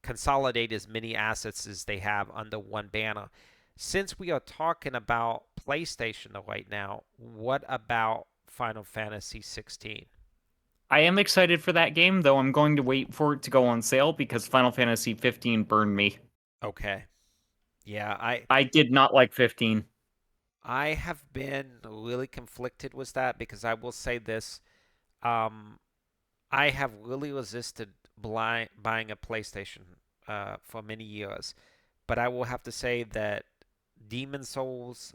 consolidate as many assets as they have under one banner. Since we are talking about PlayStation right now, what about Final Fantasy 16? I am excited for that game, though I'm going to wait for it to go on sale because Final Fantasy 15 burned me. Okay. Yeah, I did not like 15. I have been really conflicted with that because I will say this. Um, I have really resisted buying a PlayStation for many years, but I will have to say that Demon Souls,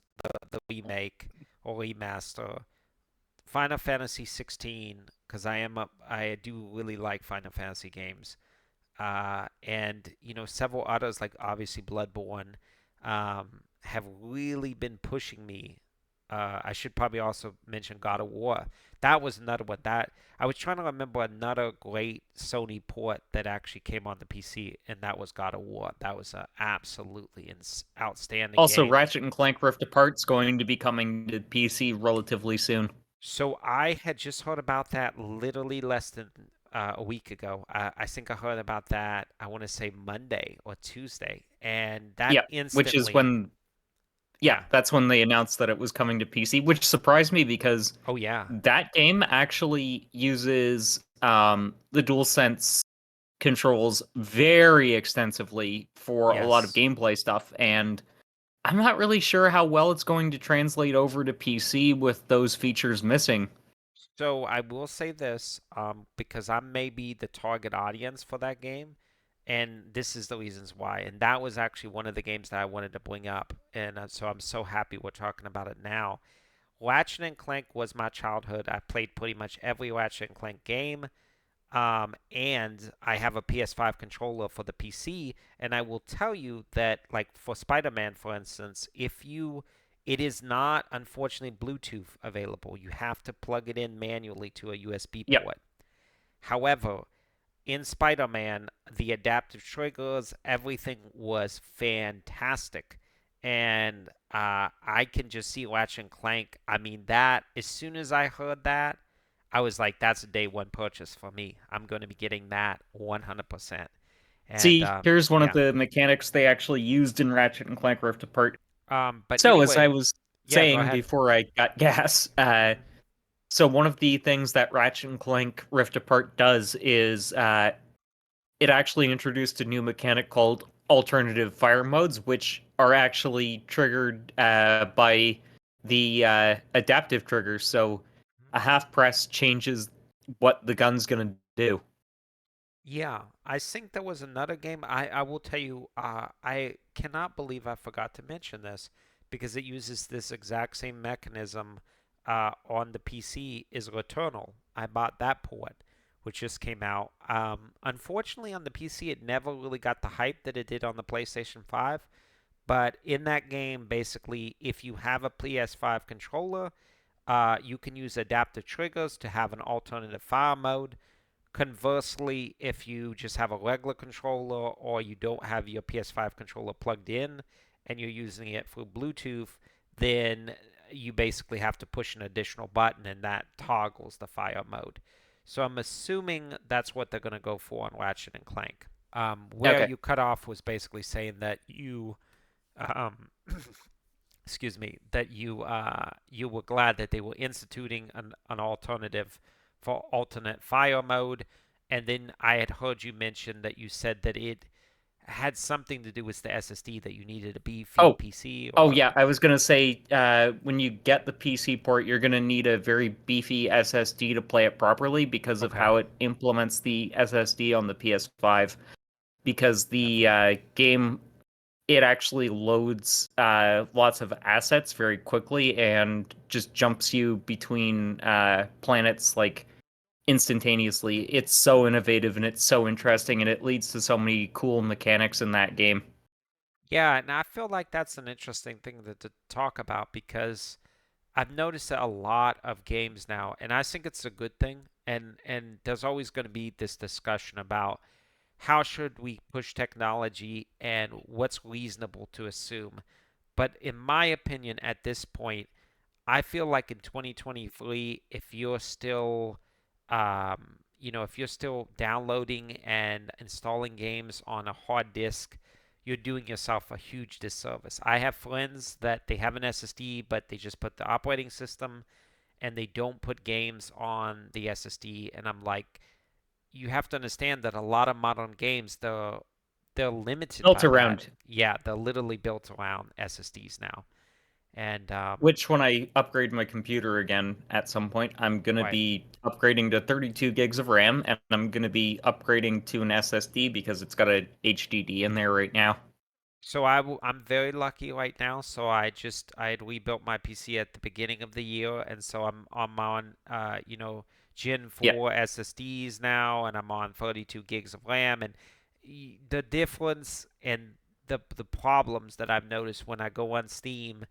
the remake or remaster, Final Fantasy 16, because I do really like Final Fantasy games, and several others like obviously Bloodborne have really been pushing me. I should probably also mention God of War. That was another one that I was trying to remember another great Sony port that actually came on the PC, and that was God of War. That was an absolutely outstanding Also, game. Ratchet and Clank Rift Apart's going to be coming to PC relatively soon. So I had just heard about that literally less than a week ago. I think I heard about that, I want to say Monday or Tuesday. And that Yeah, which is instantly, when yeah, yeah. that's when they announced that it was coming to PC, which surprised me because Oh, yeah. that game actually uses the DualSense controls very extensively for a lot of Yes. gameplay stuff, and I'm not really sure how well it's going to translate over to PC with those features missing. So I will say this, because I may be the target audience for that game, and this is the reasons why. And that was actually one of the games that I wanted to bring up, and so I'm so happy we're talking about it now. Ratchet and Clank was my childhood. I played pretty much every Ratchet and Clank game. And I have a PS5 controller for the PC, and I will tell you that, like for Spider-Man, for instance, it is not unfortunately Bluetooth available. You have to plug it in manually to a USB Yep. port. However, in Spider-Man, the adaptive triggers, everything was fantastic. And I can just see Ratchet and Clank. I mean, that as soon as I heard that, I was like, that's a day one purchase for me. I'm going to be getting that 100%. And See, here's one of yeah. the mechanics they actually used in Ratchet and Clank Rift Apart. But So, as I anyway, was yeah, go saying ahead. before I got gas, so one of the things that Ratchet and Clank Rift Apart does is it actually introduced a new mechanic called alternative fire modes, which are actually triggered by the adaptive triggers. So a half press changes what the gun's gonna do. Yeah, I think there was another game. I will tell you, I cannot believe I forgot to mention this because it uses this exact same mechanism on the PC is Returnal. I bought that port. which just came out. Unfortunately, on the PC, it never really got the hype that it did on the PlayStation 5. But in that game, basically, if you have a PS5 controller, you can use adaptive triggers to have an alternative fire mode. Conversely, if you just have a regular controller or you don't have your PS5 controller plugged in and you're using it through Bluetooth, then you basically have to push an additional button and that toggles the fire mode. So I'm assuming that's what they're going to go for on Ratchet and Clank. Where Okay. you cut off was basically saying that um, excuse me, that you were glad that they were instituting an alternative for alternate fire mode, and then I had heard you mention that you said that it had something to do with the SSD that you needed a beefy Oh, PC oh or yeah. I was gonna say, when you get the PC port, you're gonna need a very beefy SSD to play it properly because of okay, how it implements the SSD on the PS5. Because the definitely. game, it actually loads lots of assets very quickly and just jumps you between planets like instantaneously. It's so innovative and it's so interesting, and it leads to so many cool mechanics in that game. Yeah, and I feel like that's an interesting thing to talk about because I've noticed that a lot of games now, and I think it's a good thing. And there's always going to be this discussion about how should we push technology and what's reasonable to assume. But in my opinion, at this point, I feel like in 2023, if you're still, if you're still downloading and installing games on a hard disk, you're doing yourself a huge disservice. I have friends that they have an SSD, but they just put the operating system and they don't put games on the SSD. And I'm like, you have to understand that a lot of modern games, they're limited Built by that. around Yeah, they're literally built around SSDs now. And which, when I upgrade my computer again at some point, I'm going to right. be upgrading to 32 gigs of RAM, and I'm going to be upgrading to an SSD because it's got a HDD in there right now. So I'm very lucky right now. So I had rebuilt my PC at the beginning of the year, and so I'm on Gen Yeah, 4 SSDs now, and I'm on 32 gigs of RAM, and the difference and the problems that I've noticed when I go on Steam,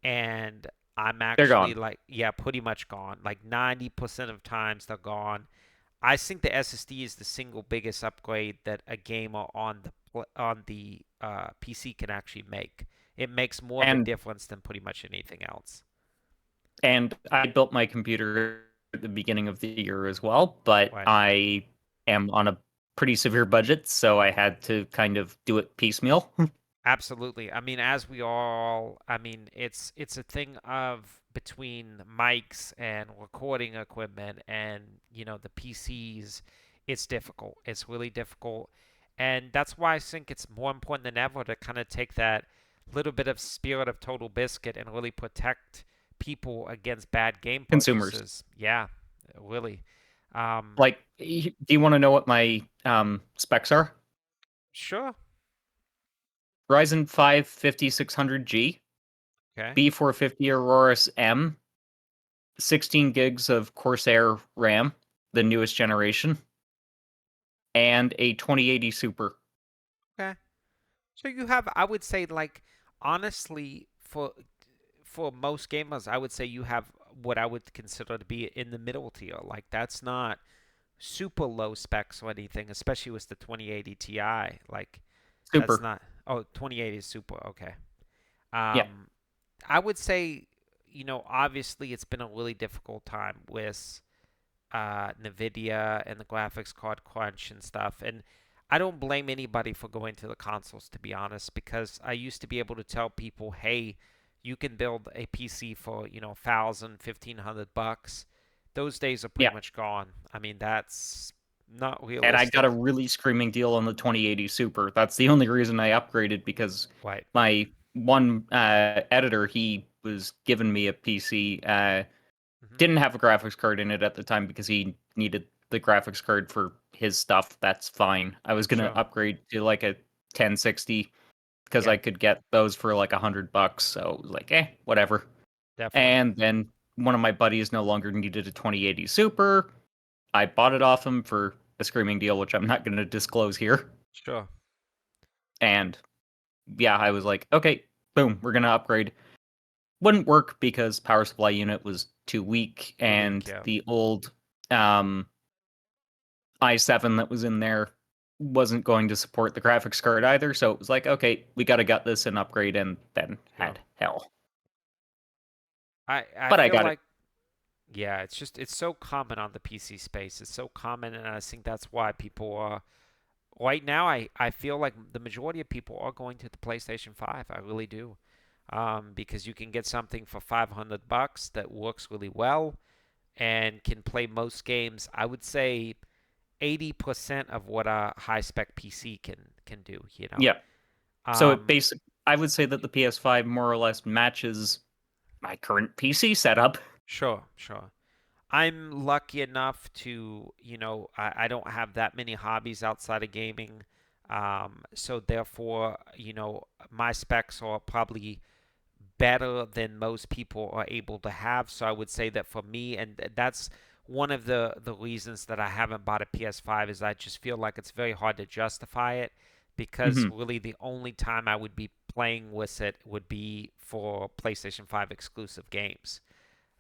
and I'm they're actually gone. like yeah, pretty much gone. Like 90% of times they're gone. I think the SSD is the single biggest upgrade that a gamer on the PC can actually make. It makes more of a And difference than pretty much anything else. and I built my computer at the beginning of the year as well, but Right. I am on a pretty severe budget, so I had to kind of do it piecemeal. Absolutely. I mean, as we all, I mean, it's a thing of between mics and recording equipment and, the PCs, it's difficult. It's really difficult. And that's why I think it's more important than ever to kind of take that little bit of spirit of Total Biscuit and really protect people against bad game Consumers. purchases. Yeah, really. Um, Like, do you want to know what my specs are? sure. Ryzen 5 5600G, Okay. B450 Aurora M, 16 gigs of Corsair RAM, the newest generation, and a 2080 Super. Okay. So you have, I would say, like honestly, for most gamers, I would say you have what I would consider to be in the middle tier. Like that's not super low specs or anything, especially with the 2080 Ti. Like that's Super. not. Oh, 2080 is super. Okay. Yeah. Um, I would say, obviously it's been a really difficult time with NVIDIA and the graphics card crunch and stuff. And I don't blame anybody for going to the consoles, to be honest, because I used to be able to tell people, hey, you can build a PC for, 1,000, 1,500 bucks. Those days are pretty Yeah. much gone. I mean, that's not And I got a realistic. really screaming deal on the 2080 Super. That's the only reason I upgraded, because Right. my one editor, he was giving me a PC, Hmm. didn't have a graphics card in it at the time because he needed the graphics card for his stuff. That's fine. I was gonna Sure. upgrade to like a 1060 because Yeah, I could get those for like $100. So it was like, whatever. definitely. And then one of my buddies no longer needed a 2080 Super. I bought it off him for a screaming deal, which I'm not going to disclose here. Sure. And yeah, I was like, okay, boom, we're going to upgrade. Wouldn't work because power supply unit was too weak, Too weak, and yeah. the old um, i7 that was in there wasn't going to support the graphics card either. So it was like, okay, we got to gut this and upgrade, and then Sure. had hell. I But I feel got it. like, yeah, it's so common on the PC space. It's so common, and I think that's why people are right now. I feel like the majority of people are going to the PlayStation 5. I really do. Because you can get something for $500 that works really well and can play most games. I would say 80% of what a high spec PC can do, you know. Yeah. So it Um, basic. I would say that the PS5 more or less matches my current PC setup. sure, sure. I'm lucky enough to, I don't have that many hobbies outside of gaming. So therefore, my specs are probably better than most people are able to have. So I would say that for me, and that's one of the reasons that I haven't bought a PS5 is I just feel like it's very hard to justify it because Hmm. really the only time I would be playing with it would be for PlayStation 5 exclusive games.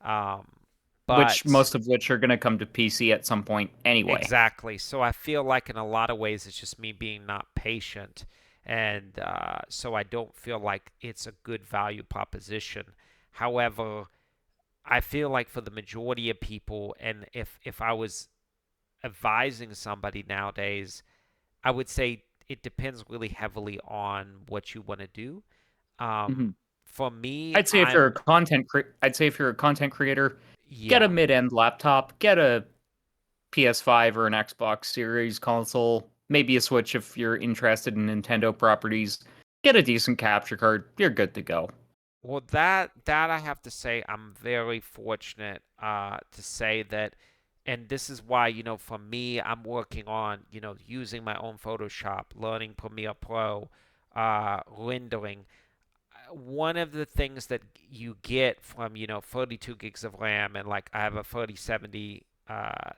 Um, Which but most of which are going to come to PC at some point anyway. exactly. So I feel like in a lot of ways it's just me being not patient. And so I don't feel like it's a good value proposition. However, I feel like for the majority of people, and if I was advising somebody nowadays, I would say it depends really heavily on what you want to do. Hmm. For me, I'd say if you're a I'd say if you're a content creator, get a yeah. mid-end laptop, get a PS5 or an Xbox Series console, maybe a Switch if you're interested in Nintendo properties. Get a decent capture card. You're good to go. Well, that I have to say, I'm very fortunate to say that, and this is why, for me, I'm working on, using my own Photoshop, learning Premiere Pro, rendering. One of the things that you get from 32 gigs of RAM, and like I have a 3070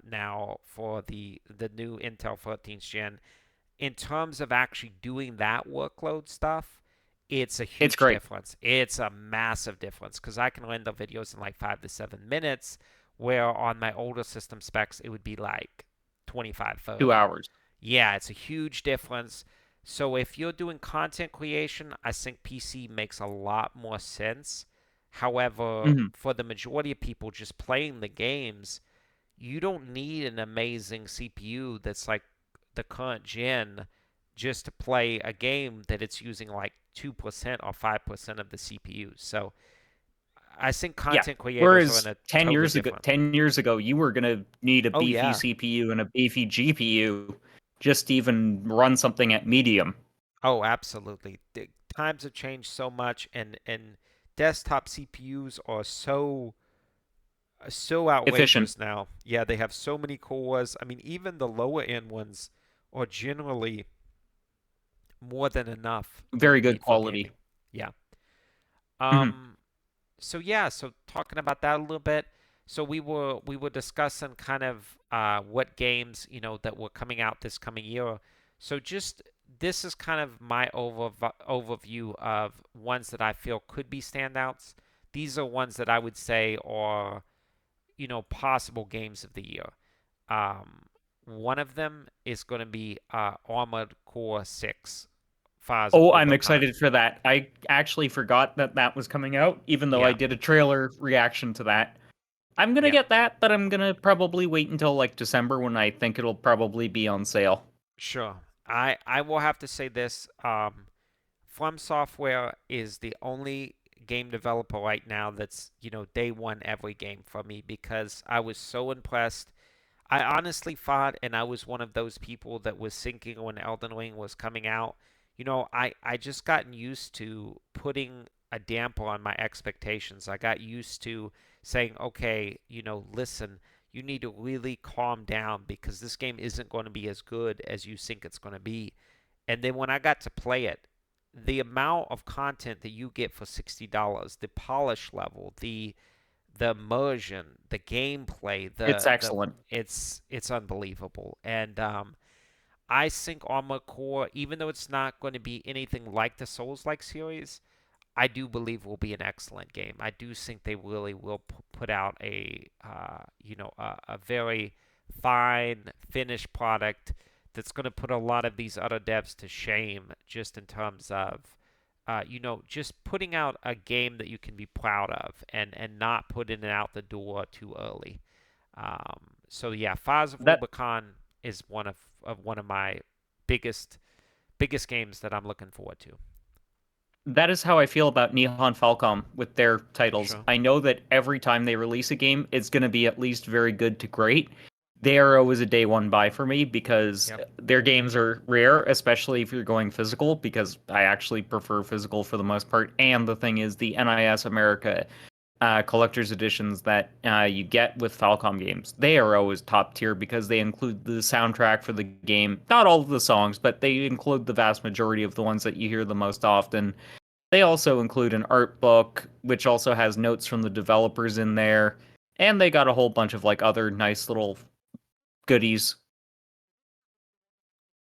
now for the new Intel 13th gen. In terms of actually doing that workload stuff, it's a It's huge great. difference. It's a massive difference because I can render videos in like 5 to 7 minutes, where on my older system specs it would be like 25, 2 30. hours. Yeah, it's a huge difference. So if you're doing content creation, I think PC makes a lot more sense. However, Hmm. for the majority of people just playing the games, you don't need an amazing CPU that's like the current gen just to play a game that it's using like 2% or 5% of the CPU. So I think Yeah. content creators are in Whereas a 10 totally years ago, different. 10 years ago, you were going to need a Oh, beefy yeah. CPU and a beefy GPU just to even run something at medium Oh, absolutely. The times have changed so much, and desktop CPUs are so efficient. outrageous now. Yeah, they have so many cores. I mean, even the lower end ones are generally more than enough that Very you good need for quality. gaming. Yeah. Hmm. Um, so yeah, so talking about that a little bit. So we were discussing kind of what games, that were coming out this coming year. So just this is kind of my overview of ones that I feel could be standouts. These are ones that I would say are, possible games of the year. Um, One of them is going to be Armored Core 6, far as a Oh, I'm proof-of-concept. excited for that. I actually forgot that that was coming out, even though I Yeah, did a trailer reaction to that. I'm gonna yeah. get that, but I'm gonna probably wait until like December when I think it'll probably be on sale. Sure. I will have to say this. From Software is the only game developer right now that's, day one every game for me because I was so impressed. I honestly thought, and I was one of those people that was thinking when Elden Ring was coming out, I just gotten used to putting a damper on my expectations. I got used to saying, okay, listen, you need to really calm down because this game isn't going to be as good as you think it's going to be. And then when I got to play it, the amount of content that you get for $60, the polish level, the immersion, the gameplay, It's the excellent. it's unbelievable. And I think Armored Core, even though it's not going to be anything like the Souls-like series, I do believe will be an excellent game. I do think they really will put out a very fine finished product that's going to put a lot of these other devs to shame, just in terms of just putting out a game that you can be proud of, and not putting it out the door too early. So yeah, Fires of That Rubicon is one of my biggest biggest games that I'm looking forward to. that is how I feel about Nihon Falcom with their titles. Sure. I know that every time they release a game, it's going to be at least very good to great. They are always a day one buy for me because Yep. their games are rare, especially if you're going physical, because I actually prefer physical for the most part. And the thing is, the NIS America collector's editions that you get with Falcom games, they are always top tier because they include the soundtrack for the game. Not all of the songs, but they include the vast majority of the ones that you hear the most often. They also include an art book, which also has notes from the developers in there. And they got a whole bunch of like other nice little goodies.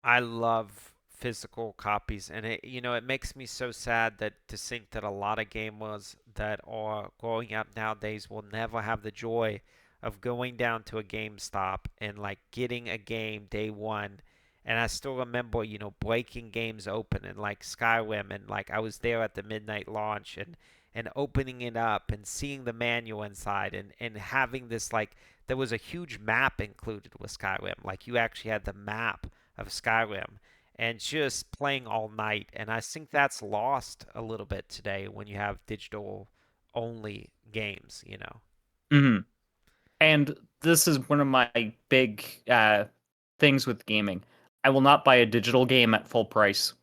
I love physical copies, and it makes me so sad that to think that a lot of gamers that are growing up nowadays will never have the joy of going down to a GameStop and like getting a game day one. And I still remember, breaking games open and like Skyrim, and like I was there at the midnight launch, and opening it up and seeing the manual inside, and having this, like, there was a huge map included with Skyrim. Like, you actually had the map of Skyrim, and just playing all night. And I think that's lost a little bit today when you have digital only games. Hmm. And this is one of my big things with gaming. I will not buy a digital game at full price.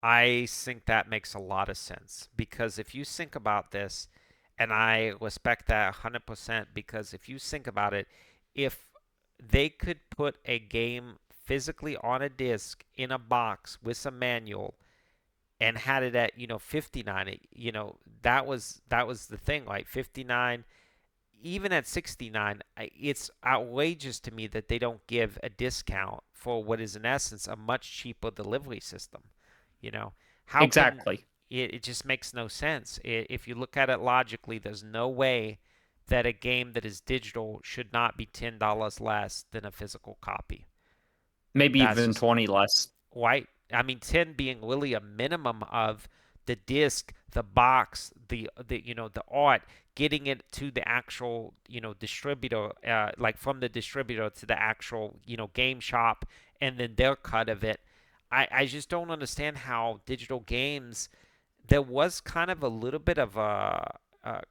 I think that makes a lot of sense, because if you think about this, and I respect that 100%, because if you think about it, if they could put a game physically on a disc in a box with some manual and had it at 59, that was the thing, like 59, even at 69. It's outrageous to me that they don't give a discount for what is in essence a much cheaper delivery system. you know how can Exactly. it just makes no sense. If you look at it logically, there's no way that a game that is digital should not be $10 less than a physical copy. Maybe That's even just 20 less. right. I mean, 10 being really a minimum of the disc, the box, the art, getting it to the actual, distributor, like from the distributor to the actual, game shop, and then their cut of it. I just don't understand how digital games, there was kind of a little bit of a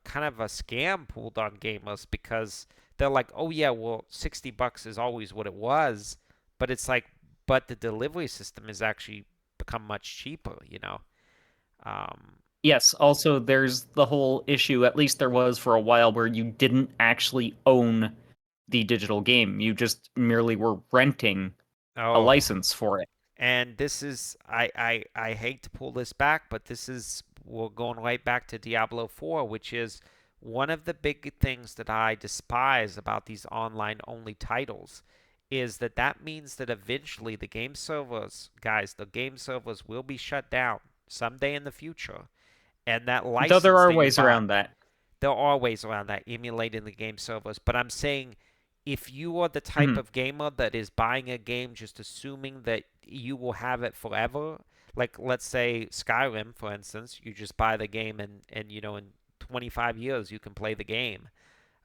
kind of a scam pulled on gamers, because they're like, oh yeah, well, $60 is always what it was, but it's like, but the delivery system has actually become much cheaper. Um, Yes, also there's the whole issue, at least there was for a while, where you didn't actually own the digital game. You just merely were renting a oh, license for it. and this is, I hate to pull this back, but we're going right back to Diablo 4, which is one of the big things that I despise about these online only titles, is that means that eventually the game servers, guys, the game servers will be shut down someday in the future, and that Though there license are that you ways buy, around that. there are ways around that, emulating the game servers. But I'm saying, if you are the type Mhm. of gamer that is buying a game just assuming that you will have it forever, like let's say Skyrim, for instance, you just buy the game, and in 25 years you can play the game.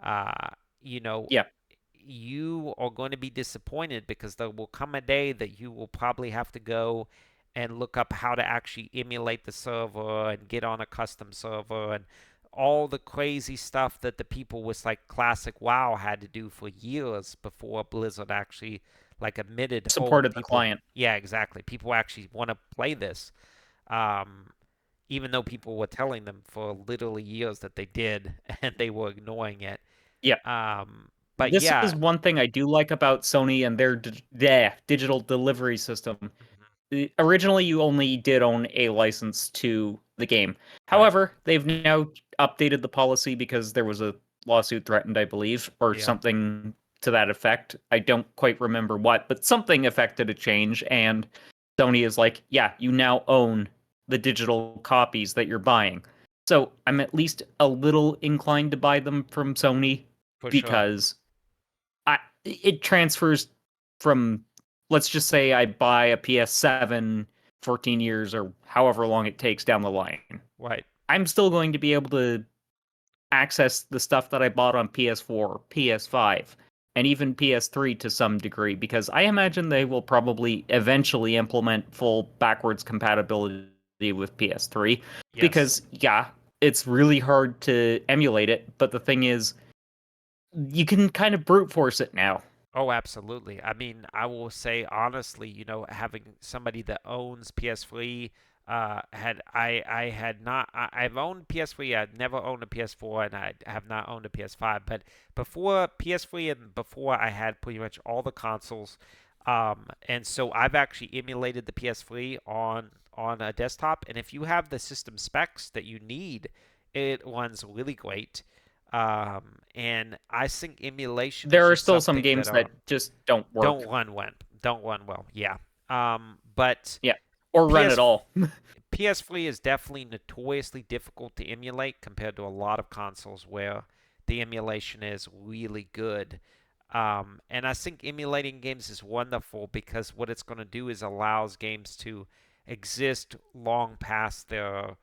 Uh, you know, Yeah, you are going to be disappointed, because there will come a day that you will probably have to go and look up how to actually emulate the server and get on a custom server, and all the crazy stuff that the people with like classic WoW had to do for years before Blizzard actually like admitted, oh, supported the people, client. yeah, exactly, people actually want to play this. Um, Even though people were telling them for literally years that they did, and they were ignoring it. Yeah. But This yeah. is one thing I do like about Sony and their digital delivery system. Originally, you only did own a license to the game. Right. However, they've now updated the policy because there was a lawsuit threatened, I believe, or Yeah, something to that effect. I don't quite remember what, but something affected a change. And Sony is like, yeah, you now own the digital copies that you're buying. So I'm at least a little inclined to buy them from Sony for sure. because it transfers from, let's just say I buy a PS7 14 years or however long it takes down the line. Right. I'm still going to be able to access the stuff that I bought on PS4, PS5, and even PS3 to some degree, because I imagine they will probably eventually implement full backwards compatibility with PS3. Yes. Because, yeah, it's really hard to emulate it, but the thing is, you can kind of brute force it now. Oh, absolutely. I mean, I will say honestly, having somebody that owns PS3, I had not I've owned PS3. I've never owned a PS4, and I have not owned a PS5. But before PS3 and before, I had pretty much all the consoles. And so I've actually emulated the PS3 on a desktop, and if you have the system specs that you need, it runs really great. And I think emulation is There are just still some something that games that just don't don't work. run well. Don't run well. Yeah. But Yeah. Or run at PS all. PS3 is definitely notoriously difficult to emulate compared to a lot of consoles where the emulation is really good. And I think emulating games is wonderful because what it's going to do is allows games to exist long past their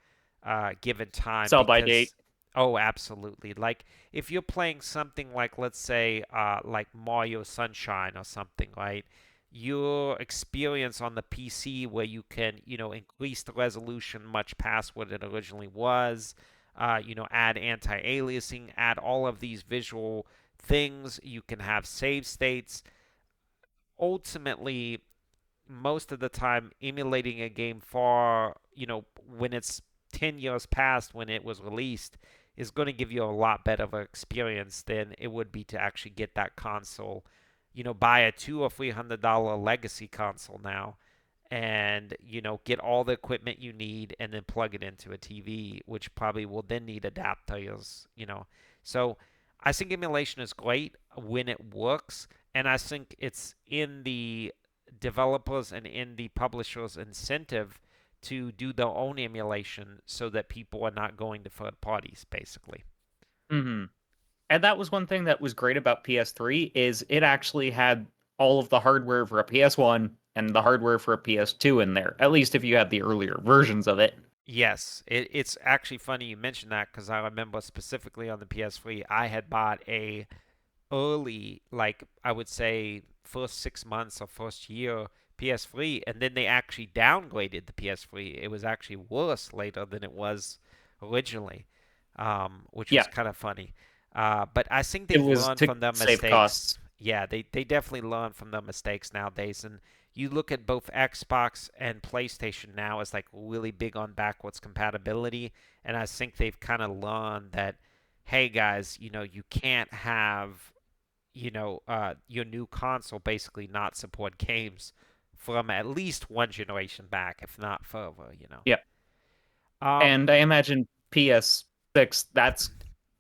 given time. Sell by date. Because oh, absolutely. Like if you're playing something like, let's say, like Mario Sunshine or something, right? Your experience on the PC where you can, increase the resolution much past what it originally was, add anti-aliasing, add all of these visual things. You can have save states. Ultimately, most of the time, emulating a game far, when it's 10 years past when it was released, is going to give you a lot better of an experience than it would be to actually get that console. Buy a $200 or $300 legacy console now, and get all the equipment you need, and then plug it into a TV, which probably will then need adapters. So I think emulation is great when it works, and I think it's in the developers and in the publishers' incentive to do their own emulation so that people are not going to third parties, basically. Hmm. And that was one thing that was great about PS3 is it actually had all of the hardware for a PS1 and the hardware for a PS2 in there. At least if you had the earlier versions of it. Yes, it's actually funny you mentioned that because I remember specifically on the PS3, I had bought a early, like I would say, first 6 months or first year PS3, and then they actually downgraded the PS3. It was actually worse later than it was originally, which was Yeah, kind of funny. But I think it they've was learned to from their save mistakes. costs. Yeah, they definitely learn from their mistakes nowadays. And you look at both Xbox and PlayStation now as like really big on backwards compatibility, and I think they've kind of learned that, hey guys, you can't have your new console basically not support games from at least one generation back, if not further. Yeah. Um, And I imagine PS6,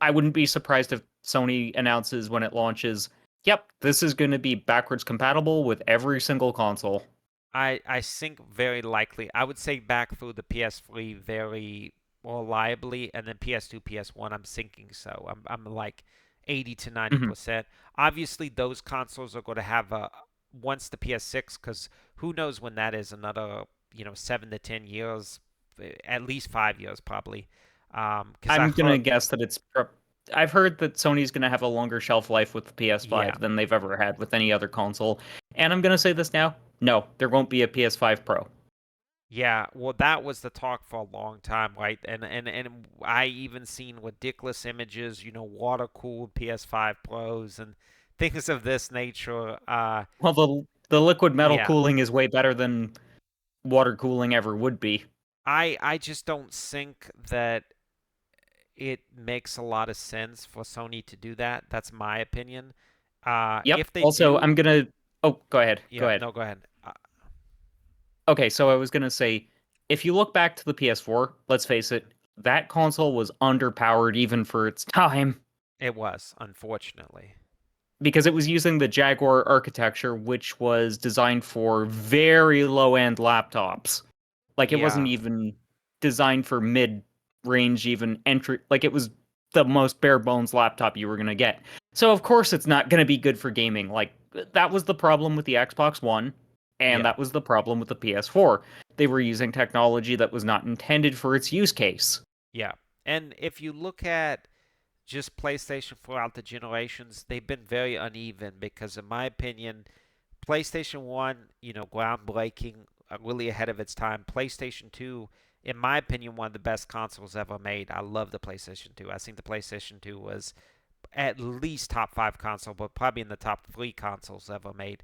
I wouldn't be surprised if Sony announces when it launches, yep, this is going to be backwards compatible with every single console. I think very likely. I would say back through the PS3 very reliably, and then PS2, PS1. I'm thinking so. I'm like 80 to Hmm. 90%. Obviously, those consoles are going to have a once the PS6, because who knows when that is? Another 7 to 10 years, at least 5 years probably. Because I I'm going to heard, guess that I've heard that Sony's going to have a longer shelf life with the yeah. PS5 than they've ever had with any other console. And I'm going to say this now. No, there won't be a PS5 Pro. Yeah, well, that was the talk for a long time, right? And I even seen ridiculous images, water cooled PS5 Pros and things of this nature. Well, the liquid metal Yeah, cooling is way better than water cooling ever would be. I just don't think that it makes a lot of sense for Sony to do that. That's my opinion. Yep. If they Also, do, I'm going to Oh, go ahead. Go yeah, ahead. no, go ahead. Okay, so I was gonna say, if you look back to the PS4, let's face it, that console was underpowered even for its time. It was, unfortunately. because it was using the Jaguar architecture, which was designed for very low end laptops. Like it wasn't Yeah. even designed for mid range, even entry. Like it was the most bare bones laptop you were going to get. So, of course, it's not going to be good for gaming. Like that was the problem with the Xbox One, and Yeah. that was the problem with the PS4. They were using technology that was not intended for its use case. Yeah. And if you look at just PlayStation throughout the generations, they've been very uneven because, in my opinion, PlayStation 1, groundbreaking, really ahead of its time. PlayStation 2, in my opinion, one of the best consoles ever made. I love the PlayStation 2. I think the PlayStation 2 was at least top five console, but probably in the top three consoles ever made.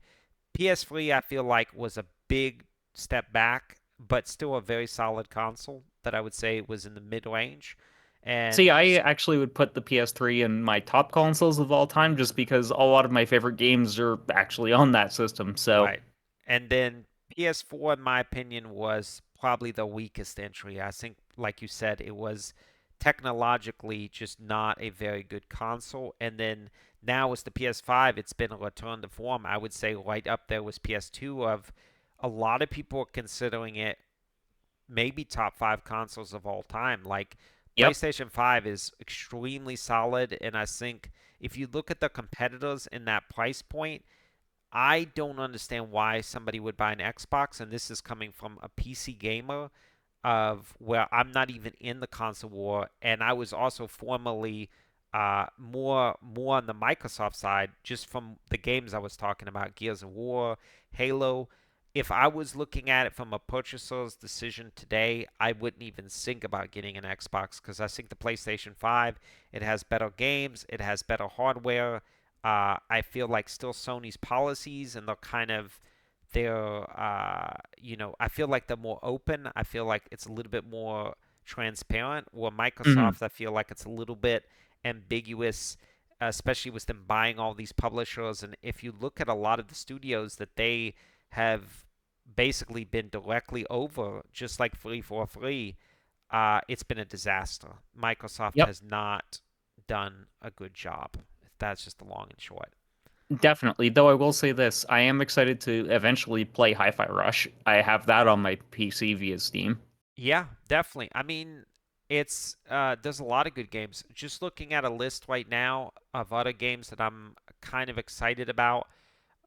PS3, I feel like, was a big step back, but still a very solid console that I would say was in the mid range. See, And I actually would put the PS3 in my top consoles of all time just because a lot of my favorite games are actually on that system. So, right. And then PS4, in my opinion, was probably the weakest entry. I think, like you said, it was technologically just not a very good console. And then now with the PS5, it's been a return to form. I would say right up there with PS2 of a lot of people are considering it maybe top five consoles of all time. Like yep. PlayStation 5 is extremely solid. And I think if you look at the competitors in that price point, I don't understand why somebody would buy an Xbox, and this is coming from a PC gamer of where I'm not even in the console war, and I was also formerly more on the Microsoft side, just from the games I was talking about, Gears of War, Halo. If I was looking at it from a purchaser's decision today, I wouldn't even think about getting an Xbox because I think the PlayStation 5, it has better games, it has better hardware. I feel like still Sony's policies and the kind of I feel like they're more open. I feel like it's a little bit more transparent. Where Hmm. Microsoft, I feel like it's a little bit ambiguous, especially with them buying all these publishers. And if you look at a lot of the studios that they have basically been directly over, just like 343, it's been a disaster. Microsoft Yep. has not done a good job. That's just the long and short. Definitely. Though I will say this, I am excited to eventually play Hi-Fi Rush. I have that on my PC via Steam. Yeah, definitely. I mean, it's there's a lot of good games. Just looking at a list right now of other games that I'm kind of excited about,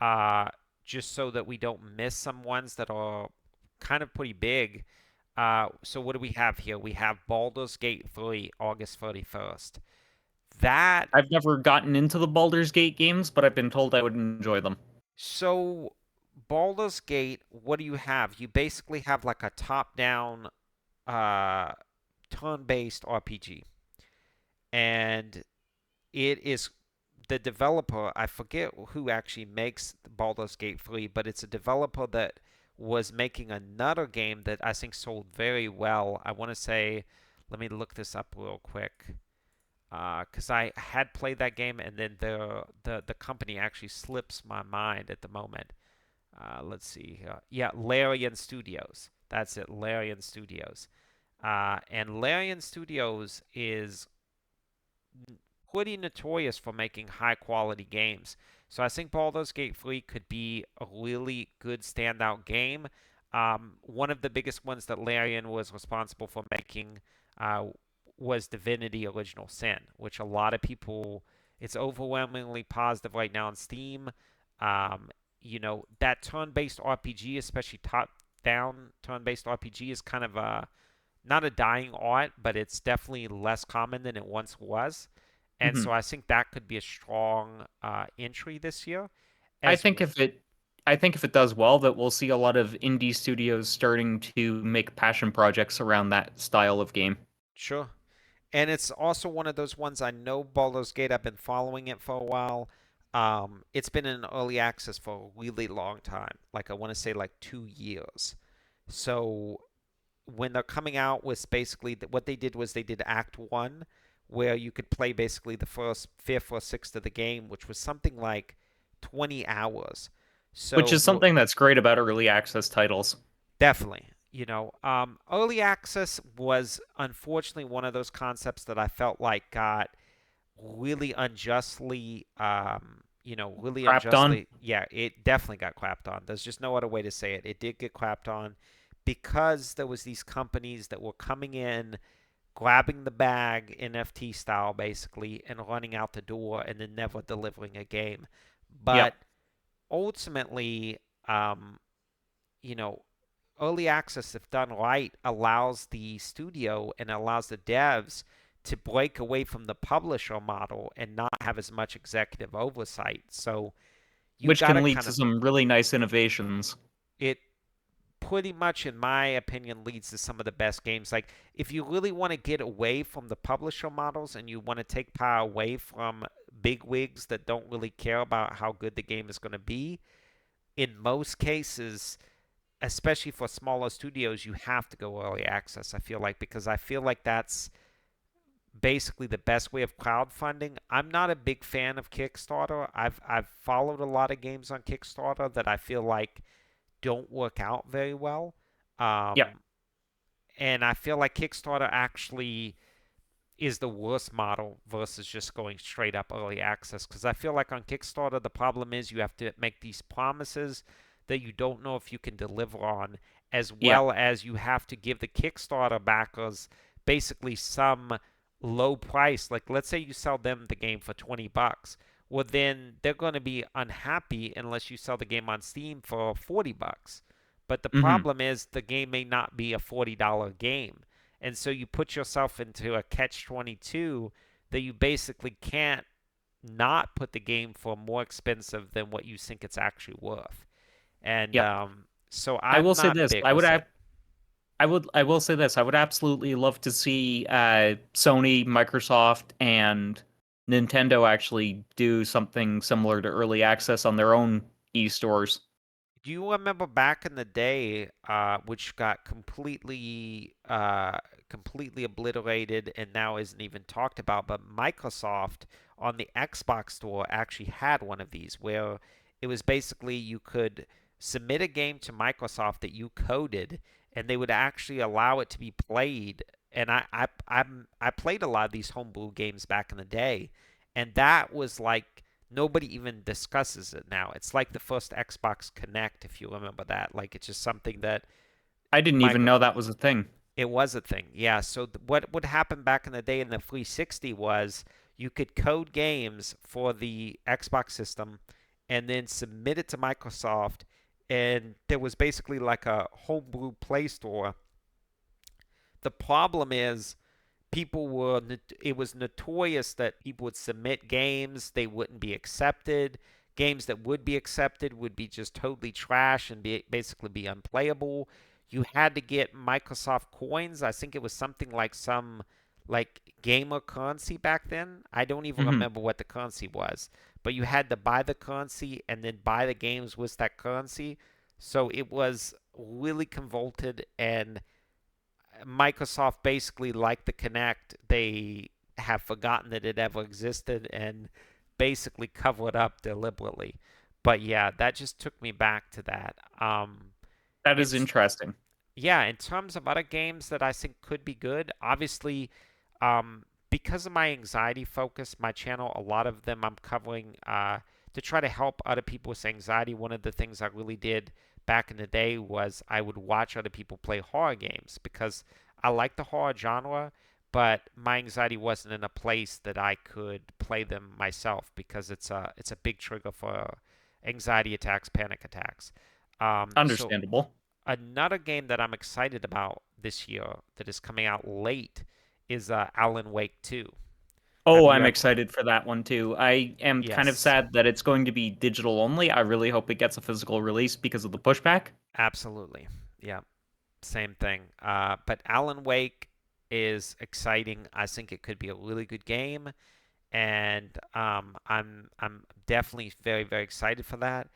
uh, just so that we don't miss some ones that are kind of pretty big. So what do we have here? We have Baldur's Gate 3, August 31st. That I've never gotten into the Baldur's Gate games, but I've been told I would enjoy them. so Baldur's Gate, what do you have? You basically have like a top-down uh turn-based RPG. And it is the developer, I forget who actually makes Baldur's Gate 3, but it's a developer that was making another game that I think sold very well. I want to say, let me look this up real quick. Because I had played that game and then the company actually slips my mind at the moment. Let's see here. Yeah, Larian Studios. That's it, Larian Studios. And Larian Studios is pretty notorious for making high quality games. So I think Baldur's Gate 3 could be a really good standout game. One of the biggest ones that Larian was responsible for making uh, was Divinity Original Sin, which a lot of people, it's overwhelmingly positive right now on Steam. That turn based RPG, especially top down turn based RPG, is kind of a not a dying art, but it's definitely less common than it once was. And Hmm. so I think that could be a strong entry this year. I As think if it I think if it does well, that we'll see a lot of indie studios starting to make passion projects around that style of game. sure, and it's also one of those ones I know Baldur's Gate. I've been following it for a while. It's been in early access for a really long time. Like I want to say like 2 years. So when they're coming out with basically what they did was they did Act One, where you could play basically the first fifth or sixth of the game, which was something like 20 hours. Which is So something that's great about early access titles. definitely, early access was unfortunately one of those concepts that I felt like got really unjustly, really Crapped on. unjustly. Yeah, it definitely got clapped on. There's just no other way to say it. It did get clapped on because there was these companies that were coming in, grabbing the bag NFT style basically, and running out the door and then never delivering a game. But Yep. ultimately, um, you know, early access, if done right, allows the studio and allows the devs to break away from the publisher model and not have as much executive oversight. So you Which got to can lead kind to of, some really nice innovations. it pretty much, in my opinion, leads to some of the best games. Like, if you really want to get away from the publisher models and you want to take power away from big wigs that don't really care about how good the game is going to be, in most cases, especially for smaller studios, you have to go early access, I feel like, because I feel like that's basically the best way of crowdfunding. I'm not a big fan of Kickstarter. I've followed a lot of games on Kickstarter that I feel like don't work out very well. Yep. Um, and I feel like Kickstarter actually is the worst model versus just going straight up early access. Because I feel like on Kickstarter, the problem is you have to make these promises that you don't know if you can deliver on, as Yep. well as you have to give the Kickstarter backers basically some low price. Like, let's say you sell them the game for 20 bucks. Well, then they're going to be unhappy unless you sell the game on Steam for 40 bucks. But the Hmm. problem is the game may not be a $40 game. And so you put yourself into a catch 22 that you basically can't not put the game for more expensive than what you think it's actually worth. And Yep. so I I'm will say not this. big with it. I will say this. I would absolutely love to see Sony, Microsoft, and Nintendo actually do something similar to early access on their own e-stores. Do you remember back in the day, which got completely obliterated and now isn't even talked about, but Microsoft on the Xbox store actually had one of these where it was basically you could submit a game to Microsoft that you coded, and they would actually allow it to be played. And I played a lot of these homebrew games back in the day, and that was like nobody even discusses it now. It's like the first Xbox Connect, if you remember that. Like, it's just something that I didn't even micro know that was a thing. it was a thing. Yeah. So what would happen back in the day in the 360 was you could code games for the Xbox system and then submit it to Microsoft, and there was basically like a homebrew Play Store. The problem is people were it was notorious that people would submit games, they wouldn't be accepted. Games that would be accepted would be just totally trash and basically be unplayable. You had to get Microsoft coins. I think it was something like some like gamer currency back then. I don't even Hmm. remember what the currency was, but you had to buy the currency and then buy the games with that currency. So it was really convoluted, and Microsoft basically, like the Kinect, they have forgotten that it ever existed and basically cover it up deliberately. But yeah, that just took me back to that. That is It's interesting. Yeah, in terms of other games that I think could be good, obviously, because of my anxiety focus, my channel, a lot of them I'm covering to try to help other people with anxiety. One of the things I really did back in the day was I would watch other people play horror games because I like the horror genre, but my anxiety wasn't in a place that I could play them myself because it's a big trigger for anxiety attacks, panic attacks. So Understandable. another game that I'm excited about this year that is coming out late is Alan Wake 2. Have Oh, you I'm ever? excited for that one too. I am kind of Yes, sad that it's going to be digital only. I really hope it gets a physical release because of the pushback. absolutely. Yeah, same thing. But Alan Wake is exciting. I think it could be a really good game, and I'm definitely very very excited for that.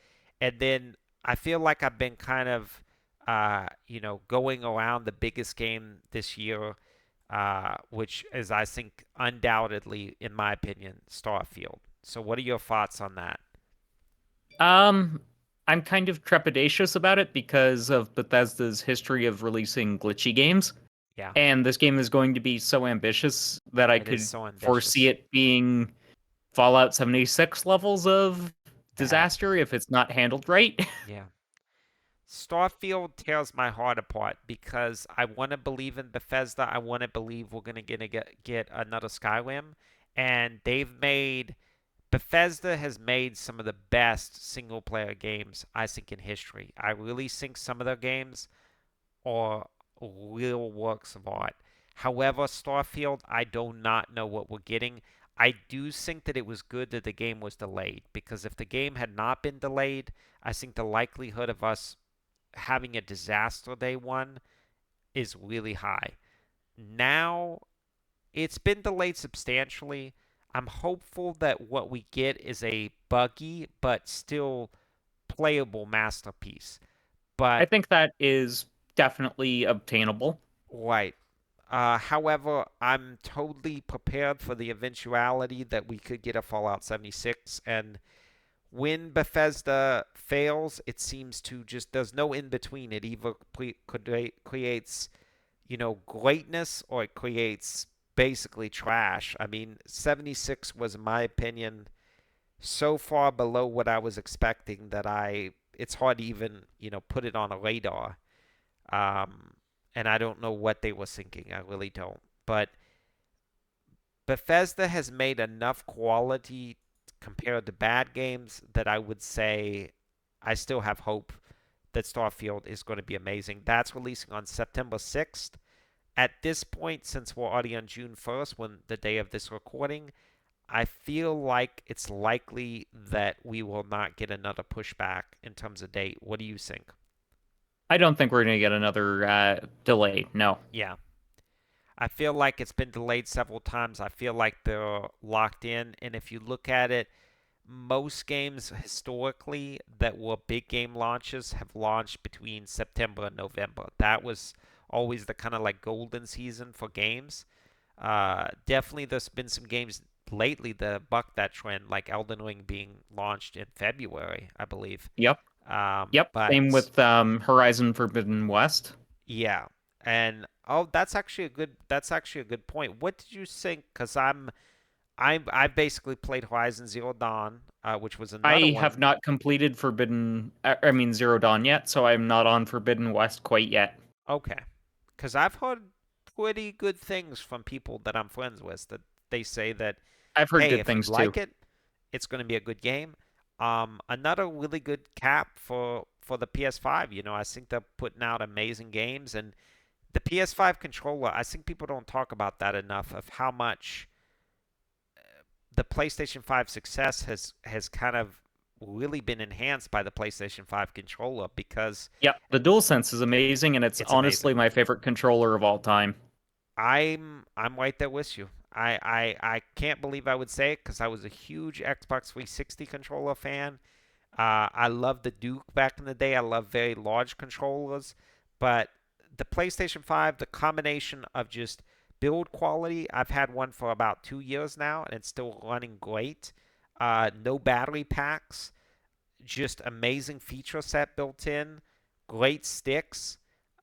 And then I feel like I've been kind of going around the biggest game this year, which is I think undoubtedly, in my opinion, Starfield. So what are your thoughts on that? Um, I'm kind of trepidatious about it because of Bethesda's history of releasing glitchy games. Yeah, And this game is going to be so ambitious that I it is could so foresee ambitious. it being Fallout 76 levels of Bad. disaster if it's not handled right. Yeah. Starfield tears my heart apart because I want to believe in Bethesda. I want to believe we're going to get another Skyrim. And Bethesda has made some of the best single player games, I think, in history. I really think some of their games are real works of art. However, Starfield, I do not know what we're getting. I do think that it was good that the game was delayed because if the game had not been delayed, I think the likelihood of us having a disaster day one is really high. Now, it's been delayed substantially. I'm hopeful that what we get is a buggy but still playable masterpiece. I But, think that is definitely obtainable. right. However, I'm totally prepared for the eventuality that we could get a Fallout 76. And when Bethesda fails, it seems to just, there's no in between. It either creates greatness or it creates basically trash. I mean, 76 was, in my opinion, so far below what I was expecting that it's hard to even, put it on a radar. Um, and I don't know what they were thinking. I really don't. But Bethesda has made enough quality compared to bad games that I would say I still have hope that Starfield is going to be amazing. That's releasing on September 6th. At this point, since we're already on June 1st, when the day of this recording, I feel like it's likely that we will not get another pushback in terms of date. What do you think? I don't think we're going to get another delay. No. Yeah. I feel like it's been delayed several times. I feel like they're locked in. And if you look at it, most games historically that were big game launches have launched between September and November. That was always the kind of like golden season for games. Definitely, there's been some games lately that have bucked that trend, like Elden Ring being launched in February, I believe. Yep. Yep. Same But with Horizon Forbidden West. yeah, and oh, that's actually a good point. What did you think? Because I basically played Horizon Zero Dawn, which was another I have one. not completed I mean Zero Dawn yet, so I'm not on Forbidden West quite yet. Okay, because I've heard pretty good things from people that I'm friends with that they say that, I've heard hey, good if you things too. like it, it's going to be a good game. Another really good cap for the PS5. I think they're putting out amazing games, and the PS5 controller. I think people don't talk about that enough of how much the PlayStation 5 success has kind of really been enhanced by the PlayStation 5 controller because Yep, the DualSense is amazing, and it's it's amazing. honestly my favorite controller of all time. I'm right there with you. I can't believe I would say it because I was a huge Xbox 360 controller fan. I loved the Duke back in the day. I love very large controllers, but the PlayStation 5, the combination of just build quality. I've had one for about 2 years now, and it's still running great. No battery packs, just amazing feature set built in, great sticks.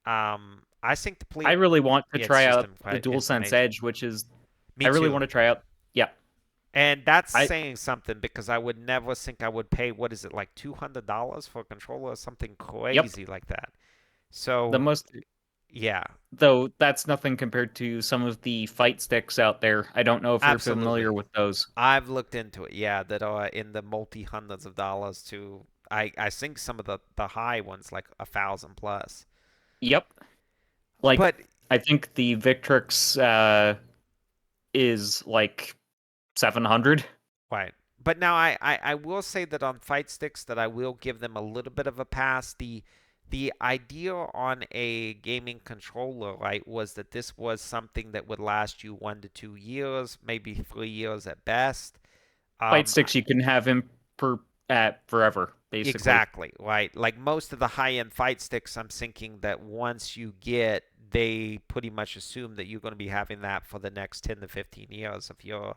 I think I really want to it's try just out the it's DualSense amazing. Edge, which is I Me really too. want to try out. Yeah, And that's I saying something because I would never think I would pay, what is it, like $200 for a controller or something yep. crazy like that. The So, most yeah, though that's nothing compared to some of the fight sticks out there. I don't know if you're absolutely. familiar with those. I've looked into it. Yeah, that are in the multi hundreds of dollars to, I think some of the high ones like 1,000 plus. Yep. Like But I think the Victrix is like 700. right. But now I will say that on fight sticks that I will give them a little bit of a pass. The idea on a gaming controller, right, was that this was something that would last you 1 to 2 years, maybe 3 years at best. Fight Um, sticks you can have him per forever, basically. exactly, right. Like most of the high-end fight sticks, I'm thinking that once you get, they pretty much assume that you're going to be having that for the next 10 to 15 years if you're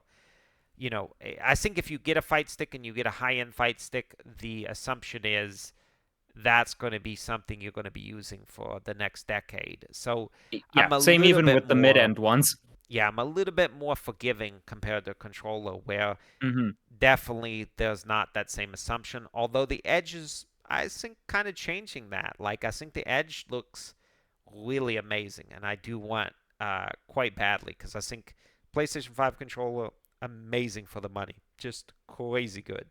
I think if you get a fight stick and you get a high end fight stick, the assumption is that's going to be something you're going to be using for the next decade. So Yeah, I'm a same little even bit with the more, mid-end ones. yeah, I'm a little bit more forgiving compared to a controller, where Hmm. definitely there's not that same assumption. Although the Edge is, I think, kind of changing that. Like, I think the Edge looks really amazing, and I do want quite badly, because I think PlayStation 5 controller amazing for the money, just crazy good.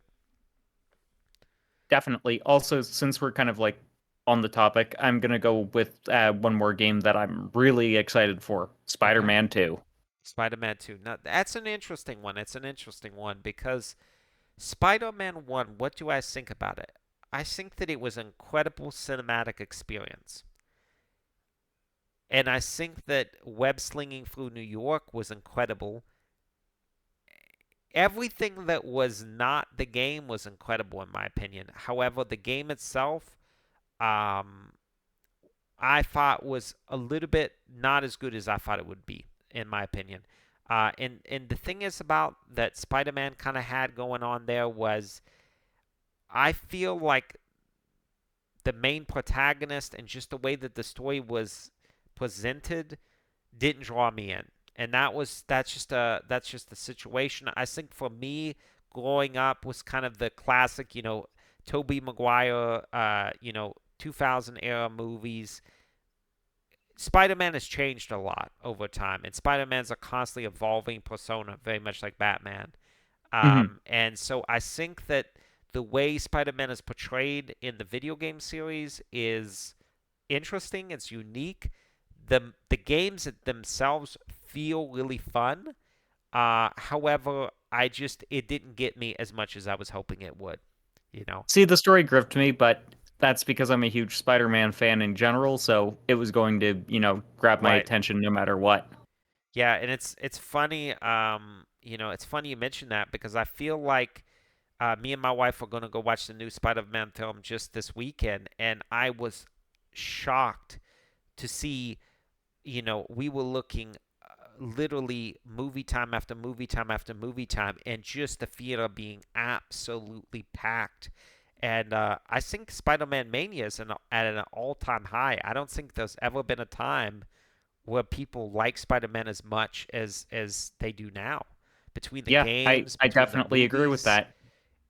Definitely. Also, since we're kind of like on the topic, I'm gonna go with one more game that I'm really excited for: Okay. Spider-Man 2. Spider-Man 2. Now, that's an interesting one. It's an interesting one because Spider-Man 1, what do I think about it? I think that it was an incredible cinematic experience. And I think that web slinging through New York was incredible. Everything that was not the game was incredible, in my opinion. However, the game itself, um, I thought was a little bit not as good as I thought it would be, in my opinion. And the thing is about that Spider-Man kind of had going on there was, I feel like the main protagonist and just the way that the story was presented didn't draw me in. And that's just the situation. I think for me, growing up was kind of the classic, Tobey Maguire, 2000 era movies. Spider-Man has changed a lot over time, and Spider-Man's a constantly evolving persona, very much like Batman. Hmm. And so I think that the way Spider-Man is portrayed in the video game series is interesting. It's unique. The games themselves feel really fun. However, it didn't get me as much as I was hoping it would. You know. See, the story gripped me, but that's because I'm a huge Spider-Man fan in general, so it was going to, grab my Right. attention no matter what. Yeah, and it's funny. It's funny you mentioned that, because I feel like me and my wife were going to go watch the new Spider-Man film just this weekend, and I was shocked to see, we were looking literally movie time after movie time after movie time, and just the theater being absolutely packed. And I think Spider-Man Mania is at an all-time high. I don't think there's ever been a time where people like Spider-Man as much as they do now. Between the Yeah, games, I between the definitely agree with movies, that.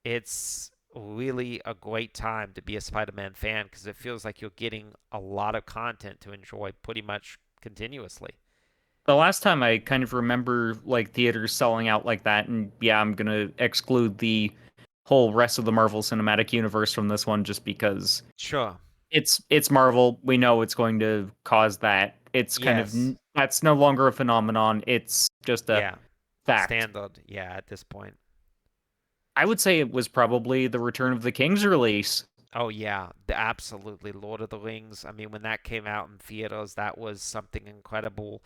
it's really a great time to be a Spider-Man fan, because it feels like you're getting a lot of content to enjoy pretty much continuously. The last time I kind of remember like theaters selling out like that, and yeah, I'm gonna exclude the whole rest of the Marvel Cinematic Universe from this one just because Sure. it's Marvel. We know it's going to cause that. It's kind of Yes. that's no longer a phenomenon. It's just a Yeah. fact. Standard. Yeah, at this point. I would say it was probably the Return of the King's release. Oh yeah, absolutely. Lord of the Rings. I mean, when that came out in theaters, that was something incredible.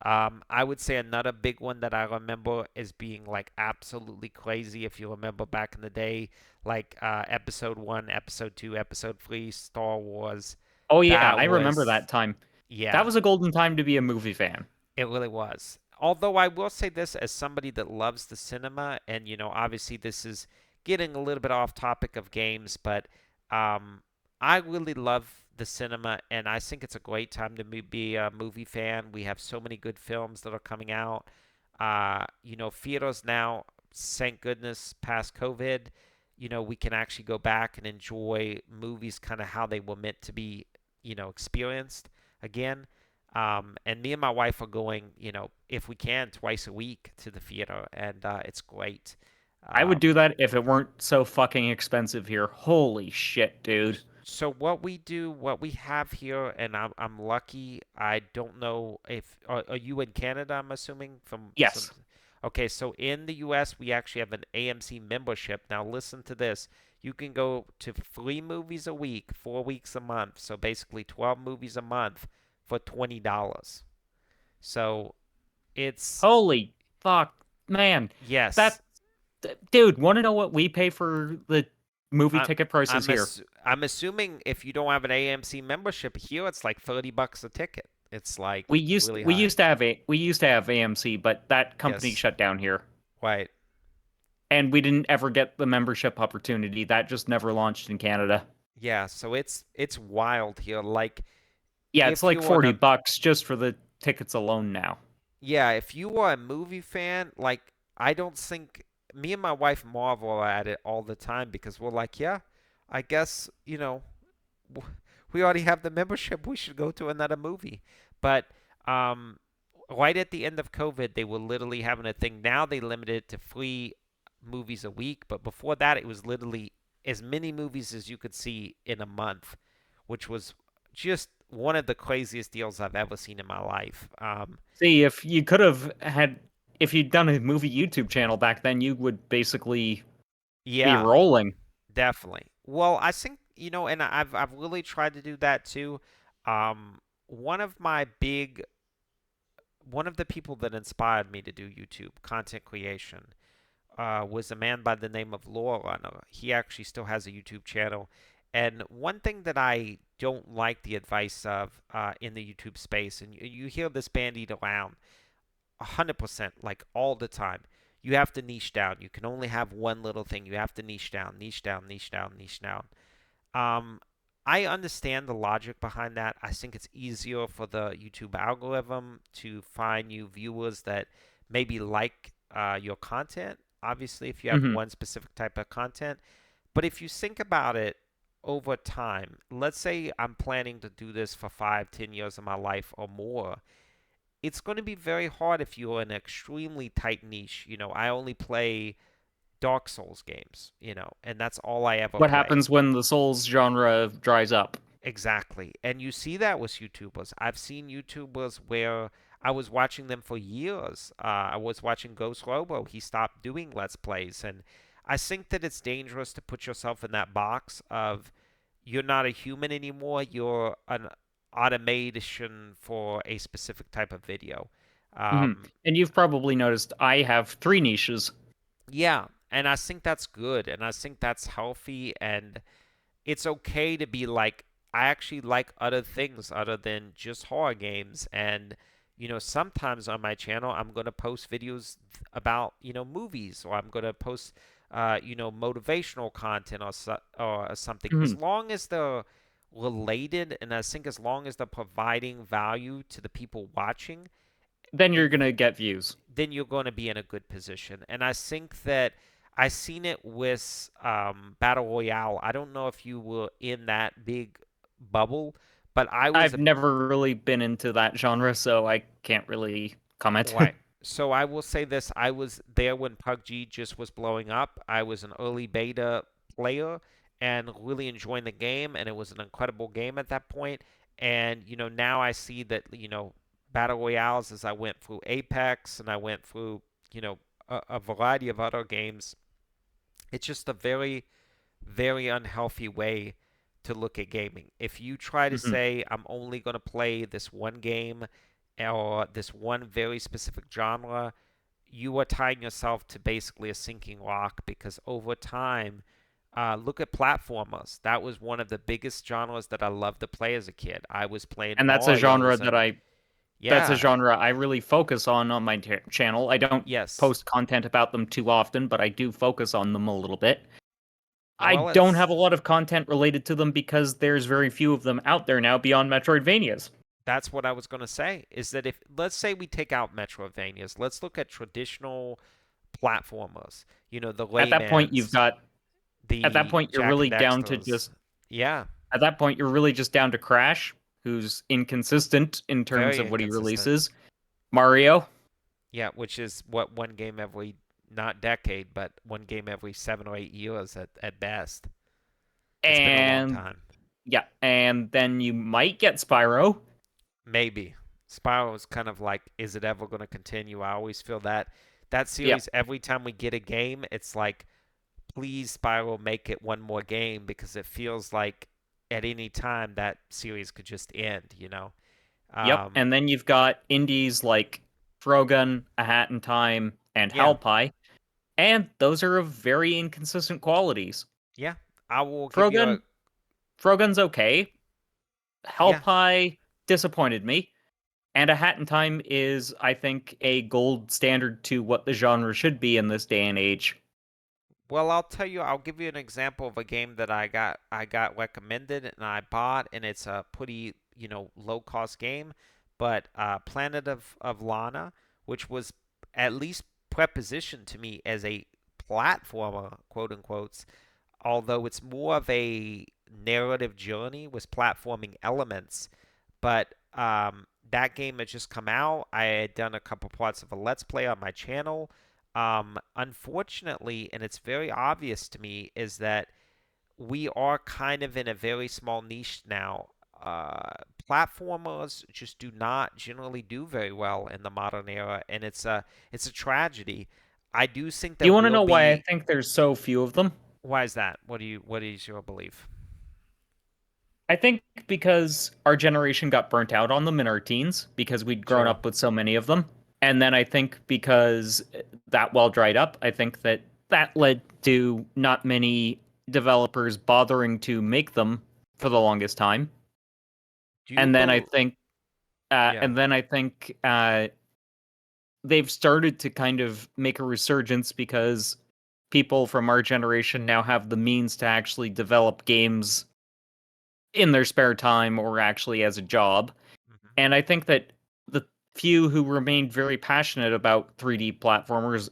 I would say another big one that I remember as being like absolutely crazy. If you remember back in the day, like Episode One, Episode Two, Episode Three, Star Wars. Oh yeah, That I remember was, that time. That yeah, was a golden time to be a movie fan. it really was. Although I will say this, as somebody that loves the cinema, and obviously this is getting a little bit off topic of games, but um, I really love the cinema, and I think it's a great time to be a movie fan. We have so many good films that are coming out. Theaters now, thank goodness, past COVID, we can actually go back and enjoy movies kind of how they were meant to be, experienced again. And me and my wife are going, if we can, twice a week to the theater, and it's great. I would Um, do that if it weren't so fucking expensive here. Holy shit, dude. so what we do, what we have here, and I'm lucky. I don't know if are you in Canada? I'm assuming from some. Yes. Okay, so in the U.S. we actually have an AMC membership. Now listen to this. You can go to 3 movies a week, 4 weeks a month. So basically 12 movies a month for $20. So it's, Holy fuck, man. yes. That dude, want to know what we pay for the movie I'm ticket prices here? I'm assuming if you don't have an AMC membership here, it's like $30 a ticket. It's like really high. We used to have AMC, but that company Yes, shut down here. right. And we didn't ever get the membership opportunity. That just never launched in Canada. Yeah, so it's wild here. Like Yeah, it's if like you want to, $40 just for the tickets alone now. yeah, if you are a movie fan, like I don't think me and my wife marvel at it all the time because we're like, yeah, I guess, we already have the membership. We should go to another movie. But um, right at the end of COVID, they were literally having a thing. Now they limited it to 3 movies a week, but before that, it was literally as many movies as you could see in a month, which was just one of the craziest deals I've ever seen in my life. See, if you could have had, if you'd done a movie YouTube channel back then, you would basically be Yeah, rolling. definitely. Well, I think, and I've really tried to do that too. Um, one of my big one of the people that inspired me to do YouTube content creation was a man by the name of Law Runner. He actually still has a YouTube channel. And one thing that I don't like the advice of in the YouTube space, and you hear this bandied around 100%, like all the time, you have to niche down. You can only have one little thing. You have to niche down, niche down, niche down, niche down. Um, I understand the logic behind that. I think it's easier for the YouTube algorithm to find you viewers that maybe like your content. Obviously, if you have Hmm. one specific type of content. But if you think about it over time, let's say I'm planning to do this for 5, 10 years of my life or more. It's going to be very hard if you're in an extremely tight niche. I only play Dark Souls games, and that's all I ever What play. happens when the Souls genre dries up? Exactly. And you see that with YouTubers. I've seen YouTubers where I was watching them for years. I was watching Ghost Robo. He stopped doing Let's Plays. And I think that it's dangerous to put yourself in that box of you're not a human anymore. You're an automation for a specific type of video. Hmm. Um, And you've probably noticed I have three niches. yeah. And I think that's good. And I think that's healthy. And it's okay to be like, I actually like other things other than just horror games. And, sometimes on my channel, I'm going to post videos about, movies, or I'm going to post, motivational content or something. As Hmm. long as they're related, and I think as long as they're providing value to the people watching, Then you're and gonna get views. then you're going to be in a good position. And I think that I seen it with Battle Royale. I don't know if you were in that big bubble, but I was I've a never really been into that genre, so I can't really comment. right. So I will say this: I was there when PUBG just was blowing up. I was an early beta player and really enjoying the game, and it was an incredible game at that point. And now I see that battle royales as I went through Apex and I went through a variety of other games. It's just a very very unhealthy way to look at gaming. If you try to Hmm. say, I'm only going to play this one game or this one very specific genre, you are tying yourself to basically a sinking rock because over time, look at platformers. That was one of the biggest genres that I loved to play as a kid. I was playing And Mario's and that's a yeah, genre I really focus on my channel. I don't yes. post content about them too often, but I do focus on them a little bit. I Well, don't it's have a lot of content related to them because there's very few of them out there now beyond Metroidvanias. that's what I was going to say is that if let's say we take out Metroidvanias, let's look at traditional platformers. The At that point, you've Laymans, got at that the point you're Jack and really down to Dexters. just Yeah, at that point you're really just down to Crash, who's inconsistent in terms very of what he inconsistent. releases. Mario, Yeah, which is what one game every not decade, but one game every 7 or 8 years at best. It's been a long and time. yeah, and then you might get Spyro. Maybe. Spyro is kind of like, is it ever going to continue? I always feel that Yeah. series, every time we get a game, it's like, please, Spyro, make it one more game because it feels like at any time that series could just end. Yep. Um, And then you've got indies like Frogun, A Hat in Time, and yeah, Halpie, and those are of very inconsistent qualities. yeah. I will give you a, Frogun Frogun's okay. yeah. Halpie disappointed me. And A Hat in Time is, I think, a gold standard to what the genre should be in this day and age. Well, I'll tell you, I'll give you an example of a game that I got recommended and I bought, and it's a pretty, low cost game, but Planet of Lana, which was at least prepositioned to me as a platformer, quote unquote, although it's more of a narrative journey with platforming elements. But that game had just come out. I had done a couple parts of a Let's Play on my channel. Unfortunately, and it's very obvious to me, is that we are kind of in a very small niche now. Platformers just do not generally do very well in the modern era, and it's a tragedy. I do think Do there you want to will know why I be. think there's so few of them? Why is that? What is your belief? I think because our generation got burnt out on them in our teens because we'd grown Sure. up with so many of them. And then I think because that well dried up, I think that that led to not many developers bothering to make them for the longest time. Do you And then I believe? think, Yeah. they've started to kind of make a resurgence because people from our generation now have the means to actually develop games in their spare time or actually as a job. Mhm. And I think that the few who remained very passionate about 3D platformers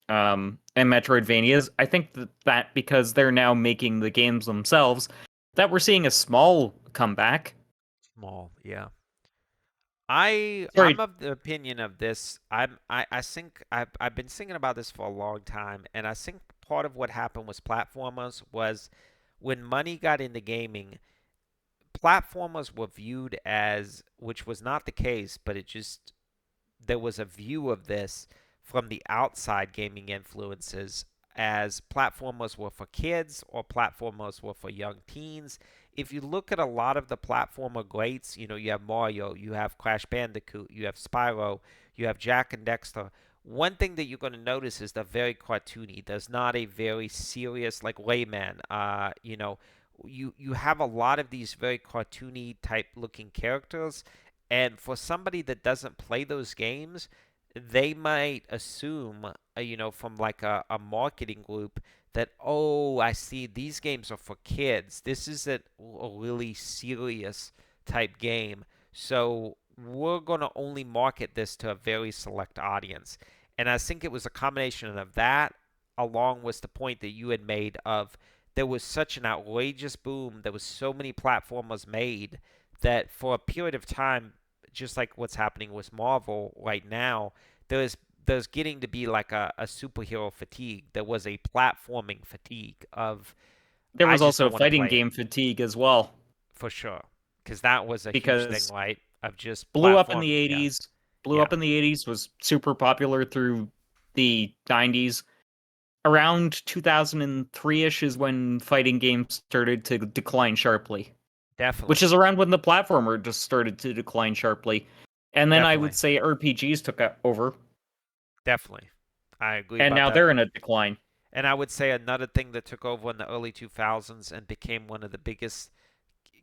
and Metroidvanias, I think that because they're now making the games themselves, that we're seeing a small comeback. Small. Yeah. I'm Sorry, of the opinion of this. I think I've been thinking about this for a long time, and I think part of what happened with platformers was when money got into gaming, platformers were viewed as, which was not the case, but it just there was a view of this from the outside gaming influences as platformers were for kids or platformers were for young teens. If you look at a lot of the platformer greats, you have Mario, you have Crash Bandicoot, you have Spyro, you have Jack and Dexter. One thing that you're going to notice is they're very cartoony. There's not a very serious like Layman. You have a lot of these very cartoony type looking characters, and for somebody that doesn't play those games, they might assume, from like a marketing group that, oh, I see these games are for kids. This isn't a really serious type game. So we're going to only market this to a very select audience. And I think it was a combination of that, along with the point that you had made of there was such an outrageous boom, there was so many platformers made that for a period of time, just like what's happening with Marvel right now, there's getting to be like a superhero fatigue. There was a platforming fatigue of there I was just also don't want to fighting play it game fatigue as well for sure, because that was a huge thing, because right? Of just blew up in the platforming. Yeah, 80s, blew yeah, up in the 80s was super popular through the 90s. Around 2003ish is when fighting games started to decline sharply, which definitely, is around when the platformer just started to decline sharply. And then I would definitely, say RPGs took over, definitely. I agree and about now that. they're in a decline. And I would say another thing that took over in the early 2000s and became one of the biggest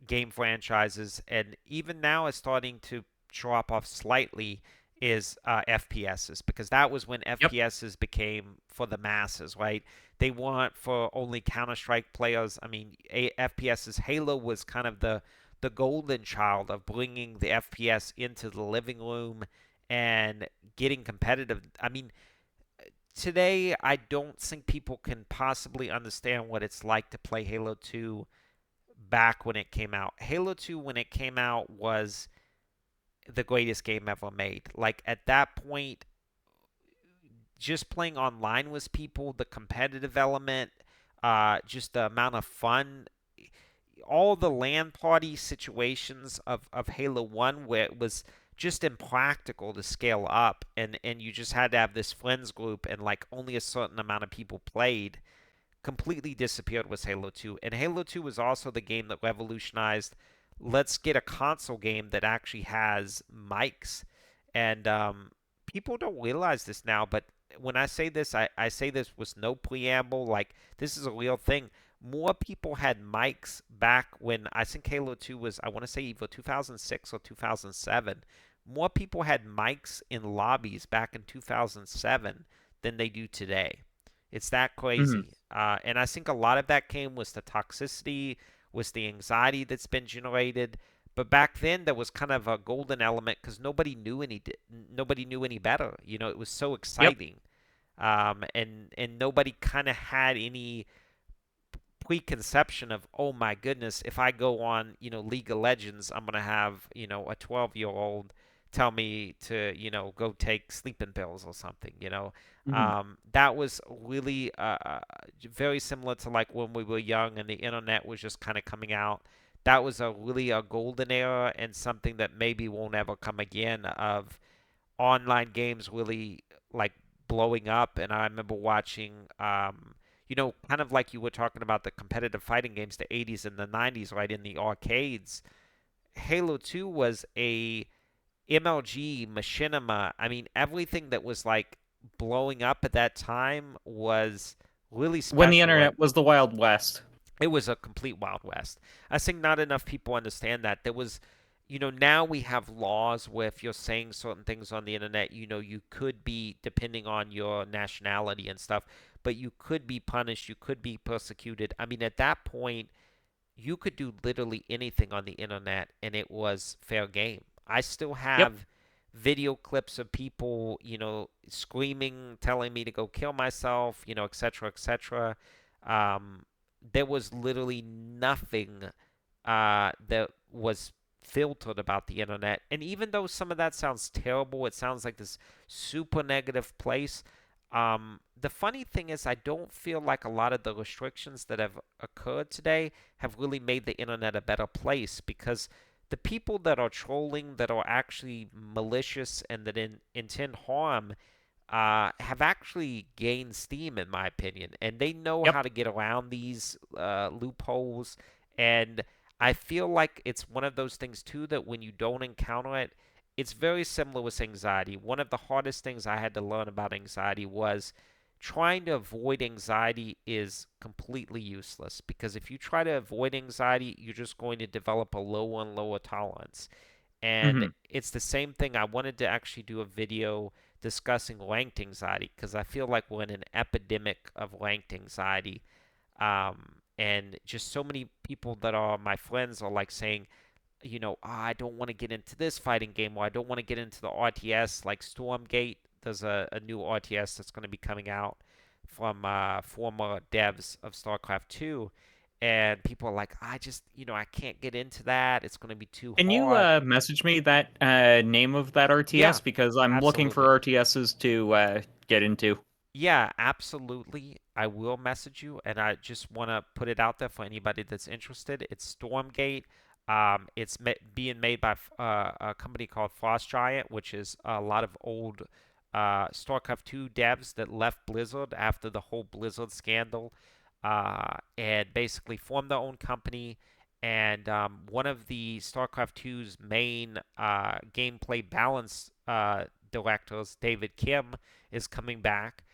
game franchises, and even now is starting to drop off slightly, is FPSs, because that was when Yep. FPSs became for the masses, right? They weren't for only Counter Strike players. I mean, FPSs, Halo was kind of the golden child of bringing the FPS into the living room and getting competitive. I mean, today I don't think people can possibly understand what it's like to play Halo 2 back when it came out. Halo 2, when it came out, was the greatest game ever made. Like, at that point, just playing online with people, the competitive element, just the amount of fun, all the LAN party situations of Halo 1 where it was just impractical to scale up, and you just had to have this friends group and like only a certain amount of people played, completely disappeared with Halo 2. And Halo 2 was also the game that revolutionized, let's get a console game that actually has mics. And people don't realize this now, but when I say this, I say this with no preamble. Like, this is a real thing. More people had mics back when I think Halo 2 was, I want to say either 2006 or 2007. More people had mics in lobbies back in 2007 than they do today. It's that Hmm. crazy. And I think a lot of that came with the toxicity, with the anxiety that's been generated. But back then, there was kind of a golden element because nobody knew any better. You know, it was so Yep. exciting, and nobody kind of had any preconception of, oh my goodness, if I go on, League of Legends, I'm gonna have, a 12-year-old tell me to, go take sleeping pills or something. Hmm. That was really very similar to like when we were young and the internet was just kind of coming out. That was a golden era and something that maybe won't ever come again of online games really like blowing up. And I remember watching, kind of like you were talking about the competitive fighting games, the 80s and the 90s, right, in the arcades. Halo 2 was a MLG, machinima. I mean, everything that was like blowing up at that time was really When the special. And internet was the Wild West. it was a complete Wild West. I think not enough people understand that. Now we have laws where if you're saying certain things on the internet, you could be, depending on your nationality and stuff, but you could be punished, you could be persecuted. I mean, at that point, you could do literally anything on the internet and it was fair game. I still Yep. have video clips of people, screaming, telling me to go kill myself, et cetera, et cetera. Um, there was literally nothing that was filtered about the internet. And even though some of that sounds terrible, it sounds like this super negative place. The funny thing is, I don't feel like a lot of the restrictions that have occurred today have really made the internet a better place because the people that are trolling, that are actually malicious and that intend harm, have actually gained steam, in my opinion, and they know Yep. how to get around these loopholes. And I feel like it's one of those things too that when you don't encounter it, it's very similar with anxiety. One of the hardest things I had to learn about anxiety was trying to avoid anxiety is completely useless because if you try to avoid anxiety, you're just going to develop a lower and lower tolerance. And Hmm. it's the same thing. I wanted to actually do a video discussing ranked anxiety because I feel like we're in an epidemic of ranked anxiety. And just so many people that are my friends are like saying, I don't want to get into this fighting game or I don't want to get into the RTS like Stormgate. There's a new RTS that's going to be coming out from former devs of StarCraft 2. And people are like, I just, I can't get into that. It's going to be too Can you hard. message me that name of that Yeah, RTS because I'm looking for absolutely. RTSs to get into. Yeah, absolutely. I will message you, and I just want to put it out there for anybody that's interested. It's Stormgate. Being made by a company called Frost Giant, which is a lot of old StarCraft 2 devs that left Blizzard after the whole Blizzard scandal, and basically formed their own company. And one of the StarCraft 2's main gameplay balance directors, David Kim, is coming back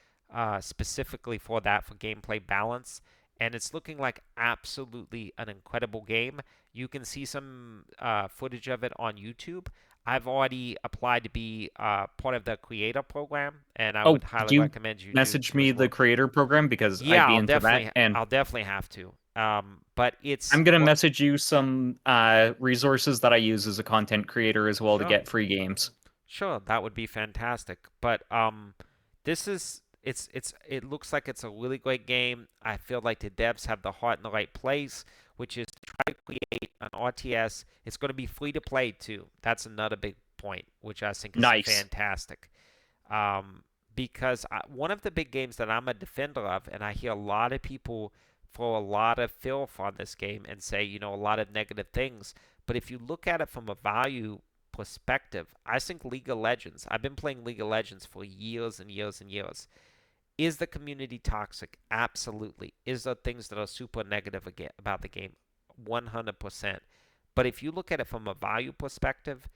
specifically for that, for gameplay balance. And it's looking like absolutely an incredible game. You can see some footage of it on YouTube. I've already applied to be part of the creator program, and I Oh, would could highly you recommend you do message too me as the well. creator program because I'd Yeah, be into that, and I'll definitely have to. But it's I'm gonna what? message you some resources that I use as a content creator as well to Sure. get free games. Sure, that would be fantastic. But this is it looks like it's a really great game. I feel like the devs have the heart in the right place, which is to try to create an RTS. It's going to be free to play too. That's another big point, which I think is Nice. fantastic. Because one of the big games that I'm a defender of, and I hear a lot of people throw a lot of filth on this game and say, a lot of negative things. But if you look at it from a value perspective, I think League of Legends, I've been playing League of Legends for years and years and years. Is the community toxic? Absolutely. Is there things that are super negative about the game? 100%. But if you look at it from a value perspective,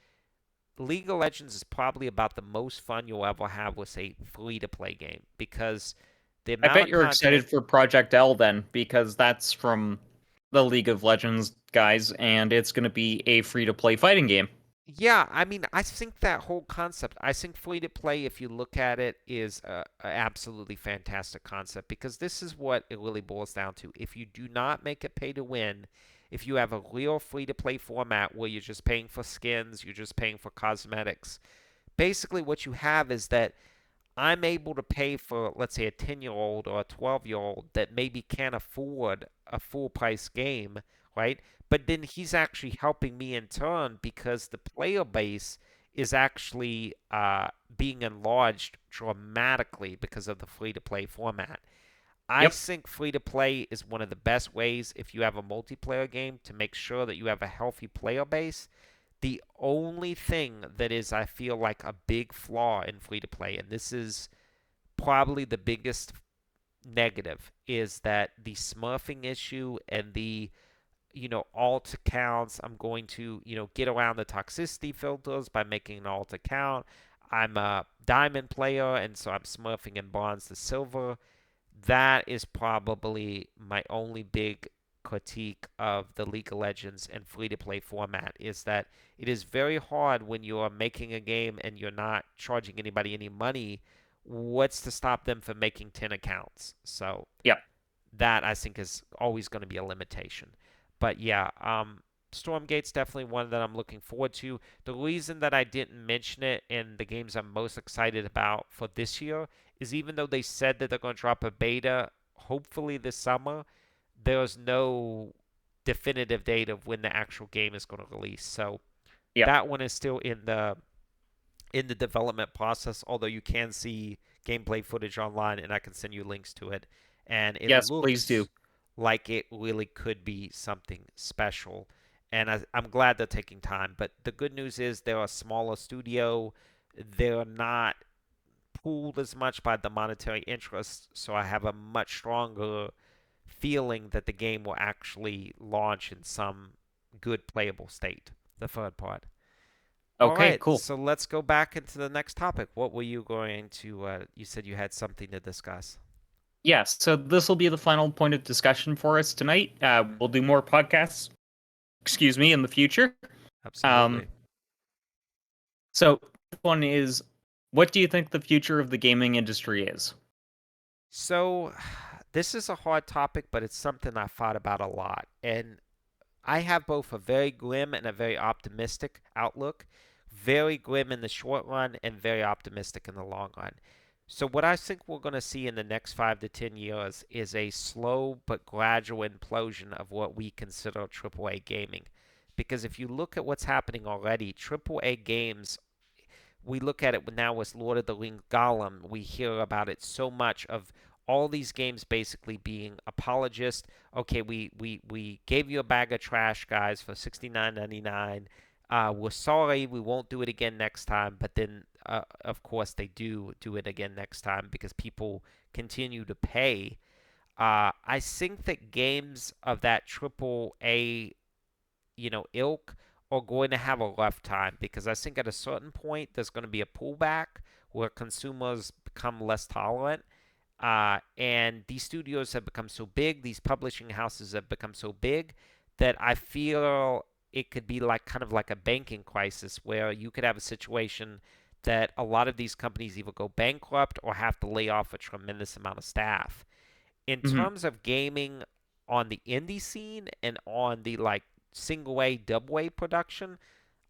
League of Legends is probably about the most fun you'll ever have with a free to play game because the I amount bet of you're content. excited for Project L then, because that's from the League of Legends guys, and it's gonna be a free to play fighting game. Yeah, I mean, I think that whole concept, I think free to play, if you look at it, is a absolutely fantastic concept because this is what it really boils down to. If you do not make it pay to win, if you have a real free to play format where you're just paying for skins, you're just paying for cosmetics, basically what you have is that I'm able to pay for, let's say, a 10-year-old or a 12-year-old that maybe can't afford a full price game, right? But then he's actually helping me in turn because the player base is actually being enlarged dramatically because of the free to play format. I Yep. think free to play is one of the best ways if you have a multiplayer game to make sure that you have a healthy player base. The only thing that is, I feel like, a big flaw in free to play, and this is probably the biggest negative, is that the smurfing issue and the alt accounts. I'm going to get around the toxicity filters by making an alt account. I'm a diamond player, and so I'm smurfing in bronze to silver. That is probably my only big critique of the League of Legends and free to play format is that it is very hard when you are making a game and you're not charging anybody any money. What's to stop them from making 10 accounts? So Yep. that I think is always going to be a limitation. But yeah, Stormgate's definitely one that I'm looking forward to. The reason that I didn't mention it in the games I'm most excited about for this year is even though they said that they're going to drop a beta hopefully this summer, there's no definitive date of when the actual game is going to release. So Yep. that one is still in the development process, although you can see gameplay footage online and I can send you links to it. And it Yes, please do. looks like it really could be something special. And I'm glad they're taking time. But the good news is they're a smaller studio. They're not pulled as much by the monetary interest. So I have a much stronger feeling that the game will actually launch in some good playable state. The third part. All Okay, right, cool. so let's go back into the next topic. What were you going to? You said you had something to discuss. Yes, so this will be the final point of discussion for us tonight. We'll do more podcasts, excuse me, in the future. Um, Absolutely. so this one is, what do you think the future of the gaming industry is? So, this is a hard topic, but it's something I thought about a lot. And I have both a very grim and a very optimistic outlook. Very grim in the short run and very optimistic in the long run. So, what I think we're going to see in the next 5 to 10 years is a slow but gradual implosion of what we consider AAA gaming. Because if you look at what's happening already, AAA games, we look at it now with Lord of the Rings Gollum. We hear about it so much of all these games basically being apologist. Okay, we gave you a bag of trash, guys, for $69.99. We're sorry, we won't do it again next time. But then, of course, they do it again next time because people continue to pay. I think that games of that triple A ilk are going to have a rough time because I think at a certain point there's going to be a pullback where consumers become less tolerant. And these studios have become so big, these publishing houses have become so big that I feel it could be like kind of like a banking crisis where you could have a situation that a lot of these companies either go bankrupt or have to lay off a tremendous amount of staff. In Hmm. terms of gaming on the indie scene and on the like single A, double A production,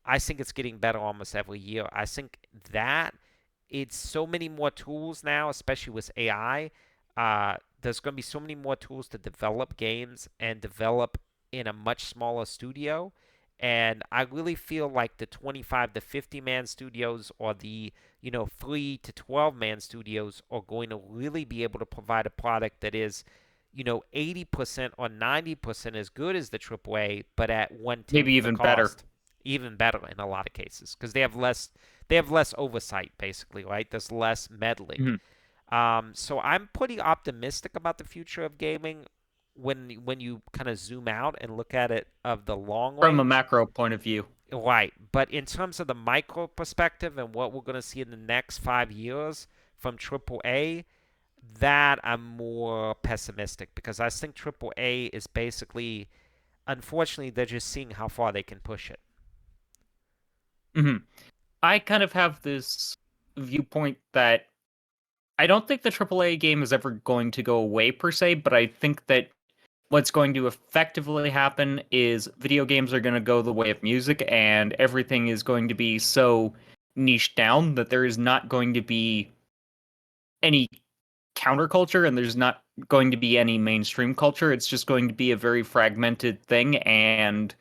I think it's getting better almost every year. I think that it's so many more tools now, especially with AI. There's going to be so many more tools to develop games and develop in a much smaller studio. And I really feel like the 25 to 50 man studios or the 3 to 12 man studios are going to really be able to provide a product that is 80% or 90% as good as the AAA, but at one Maybe tenth the even better. cost, even better in a lot of cases, because they have less oversight basically, right? There's less meddling. Mhm. So I'm pretty optimistic about the future of gaming when you kind of zoom out and look at it of the long From a range. macro point of view. Right, but in terms of the micro perspective and what we're going to see in the next 5 years from AAA, that I'm more pessimistic because I think AAA is basically, unfortunately, they're just seeing how far they can push it. Mhm. I kind of have this viewpoint that I don't think the AAA game is ever going to go away per se, but I think that what's going to effectively happen is video games are going to go the way of music, and everything is going to be so niched down that there is not going to be any counterculture and there's not going to be any mainstream culture. It's just going to be a very fragmented thing, and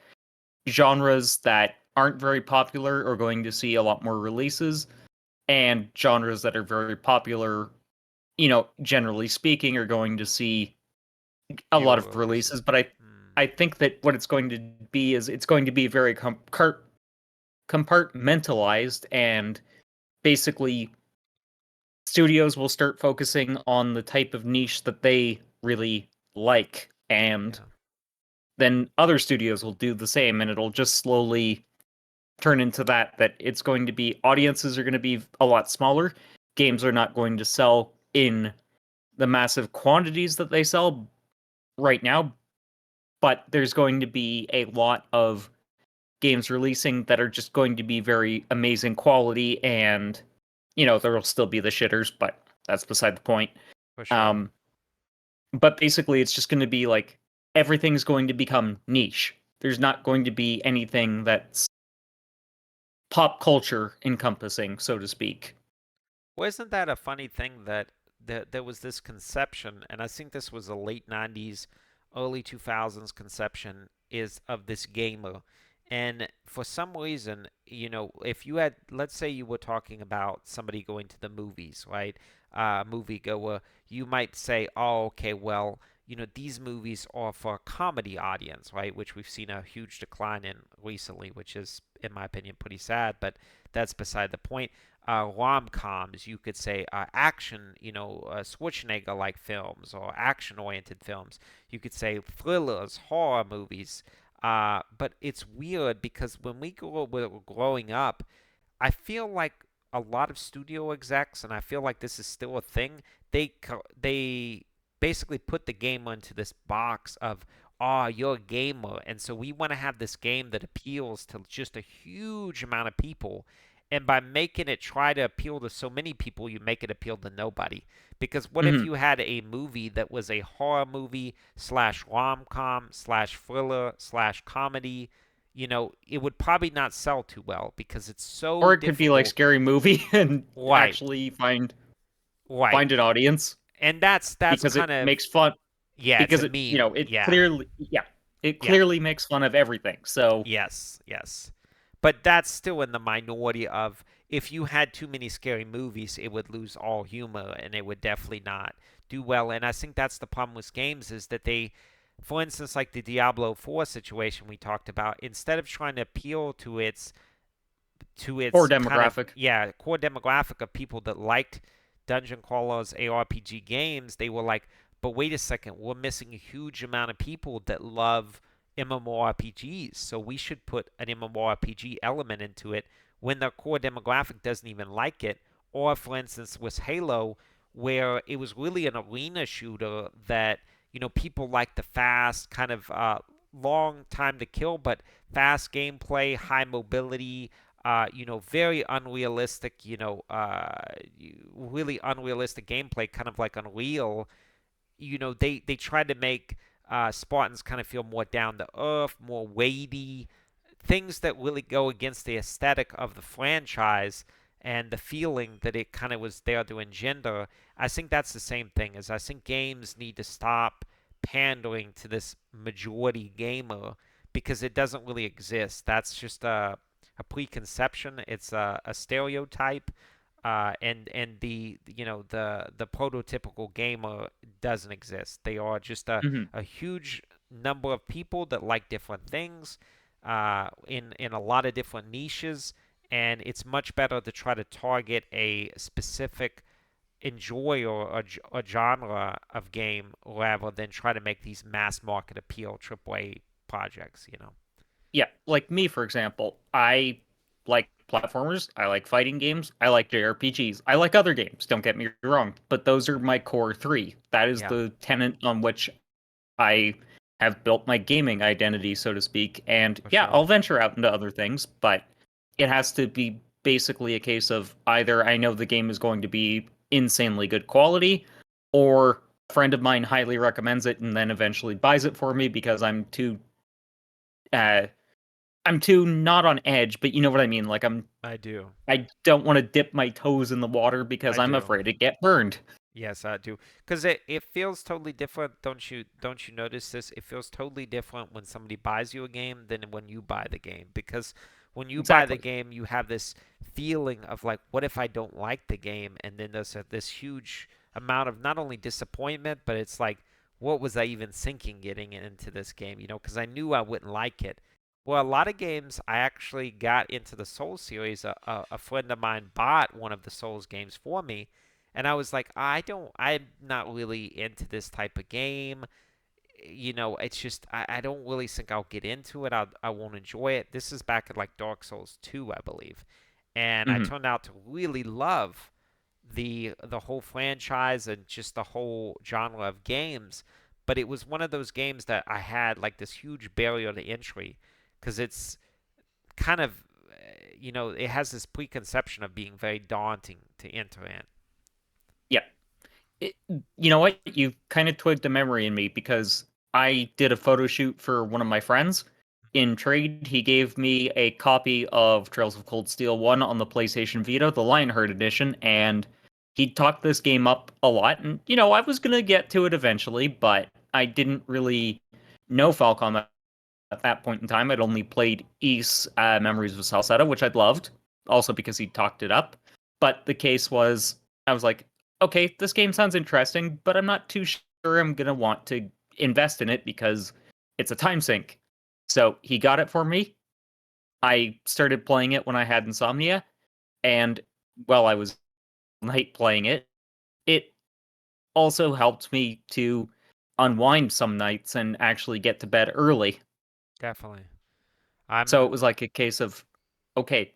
genres that aren't very popular are going to see a lot more releases, and genres that are very popular, generally speaking, are going to see a lot Fewer of releases. releases. But I Hmm. I think that what it's going to be is it's going to be very compartmentalized, and basically studios will start focusing on the type of niche that they really like, and Yeah. then other studios will do the same, and it'll just slowly turn into that it's going to be audiences are going to be a lot smaller. Games are not going to sell in the massive quantities that they sell right now, but there's going to be a lot of games releasing that are just going to be very amazing quality, and there will still be the shitters, but that's beside the point. For sure. um but basically it's just going to be like everything's going to become niche. There's not going to be anything that's pop culture encompassing, so to speak. Well, isn't that a funny thing that there was this conception, and I think this was a late 90s, early 2000s conception is of this gamer. And for some reason, if you had, let's say you were talking about somebody going to the movies, right? Moviegoer, you might say, oh, okay, well, these movies are for a comedy audience, right? Which we've seen a huge decline in recently, which is, in my opinion, pretty sad, but that's beside the point. Rom-coms, you could say action, Schwarzenegger-like films or action-oriented films. You could say thrillers, horror movies. But it's weird because when were growing up, I feel like a lot of studio execs, and I feel like this is still a thing. They basically put the gamer into this box of, oh, you're a gamer, and so we want to have this game that appeals to just a huge amount of people. And by making it try to appeal to so many people, you make it appeal to nobody. Because what if Hmm. you had a movie that was a horror movie slash rom com slash thriller slash comedy? It would probably not sell too well because it's so Or it could be like difficult. Scary Movie and Right, actually right. find an audience, And that's because it kind of, makes fun, yeah, it's because a meme. it Yeah, clearly, yeah, it yeah. clearly makes fun of everything. So, Yes, yes. But that's still in the minority of, if you had too many scary movies, it would lose all humor and it would definitely not do well. And I think that's the problem with games is that they, for instance, like the Diablo 4 situation we talked about, instead of trying to appeal to or its kind of, demographic. yeah, core demographic of people that liked dungeon crawlers, ARPG games, they were like, but wait a second, we're missing a huge amount of people that love MMORPGs, so we should put an MMORPG element into it when the core demographic doesn't even like it. Or, for instance, with Halo, where it was really an arena shooter that, people like the fast, kind of long time to kill, but fast gameplay, high mobility, very unrealistic, really unrealistic gameplay, kind of like Unreal. They tried to make Spartans kind of feel more down to earth, more weighty, things that really go against the aesthetic of the franchise and the feeling that it kind of was there to engender. I think that's the same thing. As I think games need to stop pandering to this majority gamer because it doesn't really exist. That's just a preconception. It's a stereotype, and the prototypical gamer doesn't exist. They are just Hmm. a huge number of people that like different things, in a lot of different niches, and it's much better to try to target a specific enjoy or a genre of game rather than try to make these mass market appeal AAA projects. Yeah, like me, for example, I like platformers, I like fighting games, I like JRPGs, I like other games, don't get me wrong, but those are my core three. That is Yeah, the tenet on which I have built my gaming identity, so to speak. And for yeah, sure. I'll venture out into other things, but it has to be basically a case of either I know the game is going to be insanely good quality, or a friend of mine highly recommends it and then eventually buys it for me because uh I'm too not on edge, but you know what I mean. Like I do. I don't want to dip my toes in the water because I I'm do. afraid to get burned. Yes, I do. Because it feels totally different. Don't you notice this? It feels totally different when somebody buys you a game than when you buy the game. Because when you buy the Exactly. game, you have this feeling of like, what if I don't like the game? And then there's this huge amount of not only disappointment, but it's like, what was I even thinking getting into this game? Because I knew I wouldn't like it. Well, a lot of games I actually got into the Souls series. A friend of mine bought one of the Souls games for me, and I was like, I'm not really into this type of game. It's just, I don't really think I'll get into it. I won't enjoy it. This is back at like Dark Souls 2, I believe. And I Hmm. turned out to really love the whole franchise and just the whole genre of games. But it was one of those games that I had like this huge barrier to entry because it's kind of, it has this preconception of being very daunting to enter in. Yeah. You know what? You kind of twigged a memory in me because I did a photo shoot for one of my friends. In trade, he gave me a copy of Trails of Cold Steel 1 on the PlayStation Vita, the Lionheart edition, and he talked this game up a lot. And, I was going to get to it eventually, but I didn't really know Falcom at that point in time. I'd only played East Memories of Salsetta, which I'd loved, also because he talked it up. But the case was, I was like, okay, this game sounds interesting, but I'm not too sure I'm gonna want to invest in it because it's a time sink. So he got it for me. I started playing it when I had insomnia, and while I was night playing it, it also helped me to unwind some nights and actually get to bed early. Definitely. So I'm it was like a case of, okay,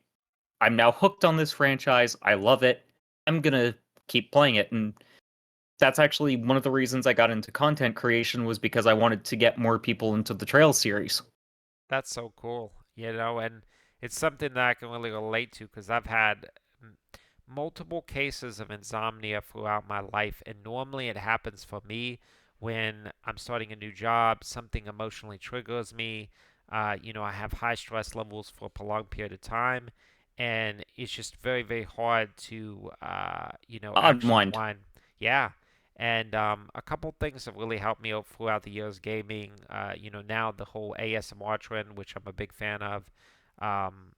I'm now hooked on this franchise. I love it. I'm gonna keep playing it. And that's actually one of the reasons I got into content creation was because I wanted to get more people into the Trail series. That's so cool, and it's something that I can really relate to because I've had multiple cases of insomnia throughout my life, and normally it happens for me when I'm starting a new job, something emotionally triggers me. I have high stress levels for a prolonged period of time, and it's just very, very hard to, actually Unwind. unwind. Yeah. And a couple things have really helped me out throughout the years gaming. Now the whole ASMR trend, which I'm a big fan of. Um,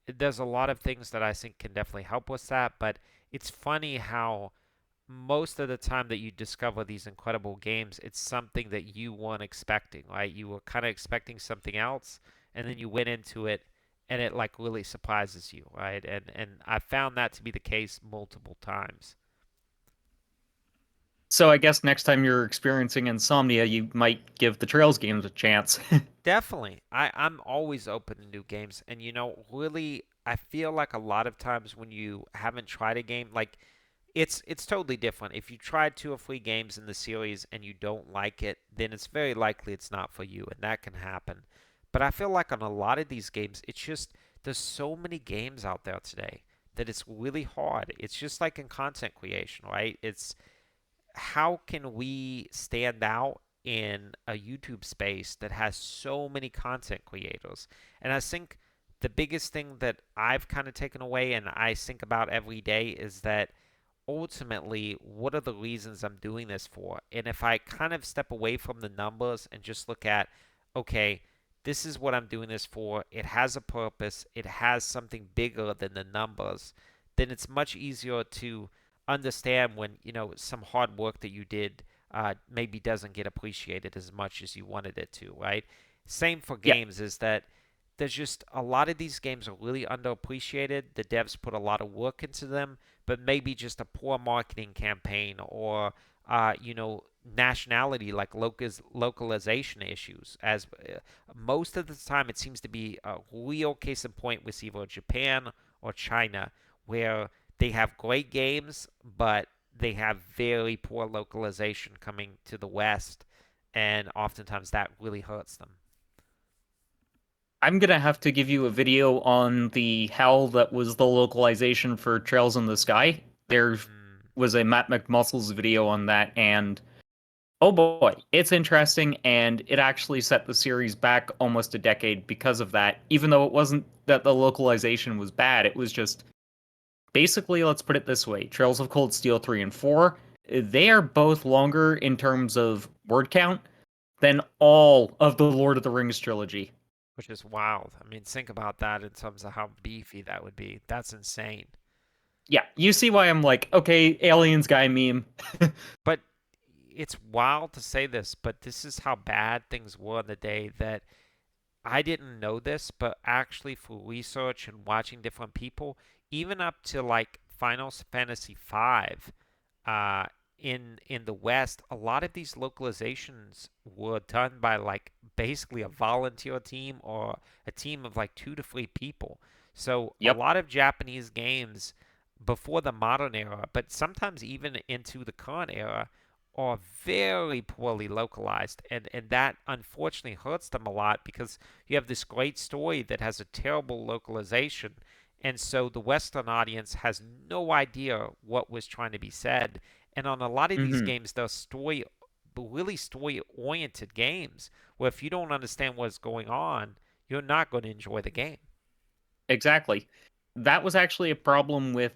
there's a lot of things that I think can definitely help with that, but it's funny how most of the time that you discover these incredible games, it's something that you weren't expecting, right? You were kind of expecting something else, and then you went into it, and it like really surprises you, right? And I found that to be the case multiple times. So I guess next time you're experiencing insomnia, you might give the Trails games a chance. Definitely. I'm always open to new games. And really I feel like a lot of times when you haven't tried a game, like it's totally different. If you tried 2 or 3 games in the series and you don't like it, then it's very likely it's not for you, and that can happen. But I feel like on a lot of these games, it's just there's so many games out there today that it's really hard. It's just like in content creation, right? It's how can we stand out in a YouTube space that has so many content creators? And I think the biggest thing that I've kind of taken away and I think about every day is that ultimately, what are the reasons I'm doing this for? And if I kind of step away from the numbers and just look at, okay, this is what I'm doing this for, it has a purpose, it has something bigger than the numbers, then it's much easier to understand when, some hard work that you did maybe doesn't get appreciated as much as you wanted it to, right? Same for Yeah. games is that there's just a lot of these games are really underappreciated. The devs put a lot of work into them, but maybe just a poor marketing campaign or nationality like localization issues. As most of the time, it seems to be a real case in point with either Japan or China, where they have great games, but they have very poor localization coming to the West, and oftentimes that really hurts them. I'm gonna have to give you a video on the HAL that was the localization for Trails in the Sky. There Mm, was a Matt McMuscles video on that, and oh boy, it's interesting, and it actually set the series back almost a decade because of that. Even though it wasn't that the localization was bad, it was just basically, let's put it this way: Trails of Cold Steel 3 and 4, they are both longer in terms of word count than all of the Lord of the Rings trilogy. which is wild. I mean, think about that in terms of how beefy that would be. That's insane. Yeah, you see why I'm like, okay, aliens guy meme. But it's wild to say this, but this is how bad things were in the day that I didn't know this, but actually through research and watching different people, even up to like Final Fantasy V, uh, in the West, a lot of these localizations were done by like basically a volunteer team or a team of like 2 to 3 people. So a Yep. lot of Japanese games before the modern era, but sometimes even into the current era, are very poorly localized, and that unfortunately hurts them a lot because you have this great story that has a terrible localization, and so the Western audience has no idea what was trying to be said. And on a lot of these Hmm. games, they're really story oriented games where if you don't understand what's going on, you're not going to enjoy the game. Exactly. That was actually a problem with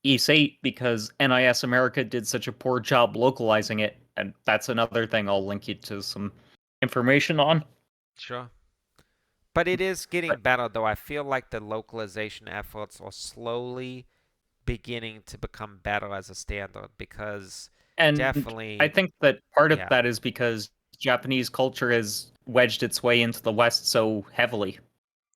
East 8 because NIS America did such a poor job localizing it, and that's another thing I'll link you to some information on. Sure. But it is getting But better, though. I feel like the localization efforts are slowly beginning to become better as a standard because and I definitely, think that part of yeah, that is because Japanese culture has wedged its way into the West so heavily.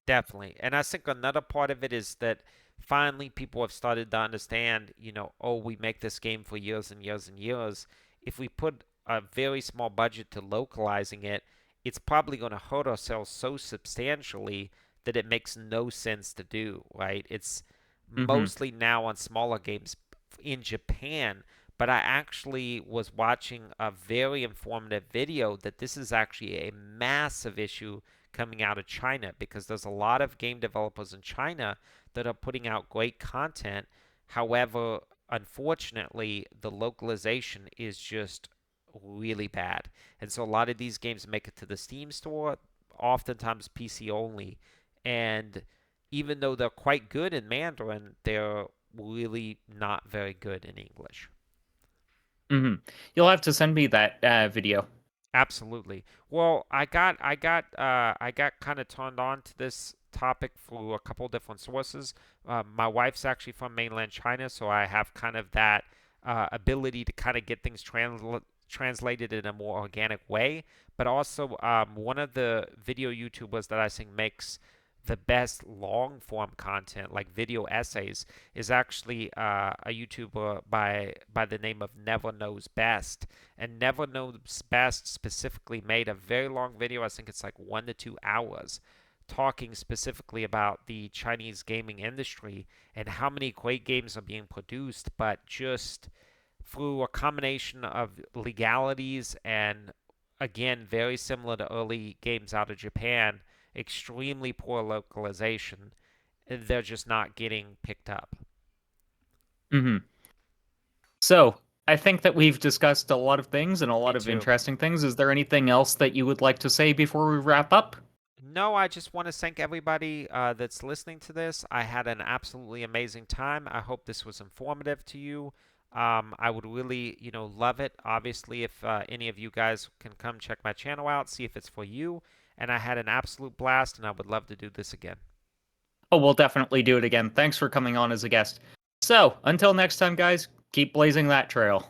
definitely. And I think another part of it is that finally people have started to understand, oh, we make this game for years and years and years. If we put a very small budget to localizing it, it's probably going to hurt ourselves so substantially that it makes no sense to do, right? It's Hmm. mostly now on smaller games in Japan, but I actually was watching a very informative video that this is actually a massive issue coming out of China because there's a lot of game developers in China that are putting out great content. However, unfortunately, the localization is just really bad. And so a lot of these games make it to the Steam store, oftentimes PC only. And even though they're quite good in Mandarin, they're really not very good in English. Hmm. You'll have to send me that video. Absolutely. Well, I got kind of turned on to this topic through a couple different sources. My wife's actually from mainland China, so I have kind of that ability to kind of get things translated in a more organic way. But also, one of the video YouTubers that I think makes the best long form content, like video essays, is actually a YouTuber by the name of Never Knows Best. And Never Knows Best specifically made a very long video. I think it's like 1 to 2 hours, talking specifically about the Chinese gaming industry and how many great games are being produced, but just through a combination of legalities and, again, very similar to early games out of Japan, extremely poor localization, they're just not getting picked up. Hmm. So, I think that we've discussed a lot of things and a Me lot of too. interesting things. Is there anything else that you would like to say before we wrap up? No, I just want to thank everybody that's listening to this. I had an absolutely amazing time. I hope this was informative to you. I would really, love it. Obviously, if any of you guys can come check my channel out, see if it's for you. And I had an absolute blast, and I would love to do this again. Oh, we'll definitely do it again. Thanks for coming on as a guest. So, until next time, guys, keep blazing that trail.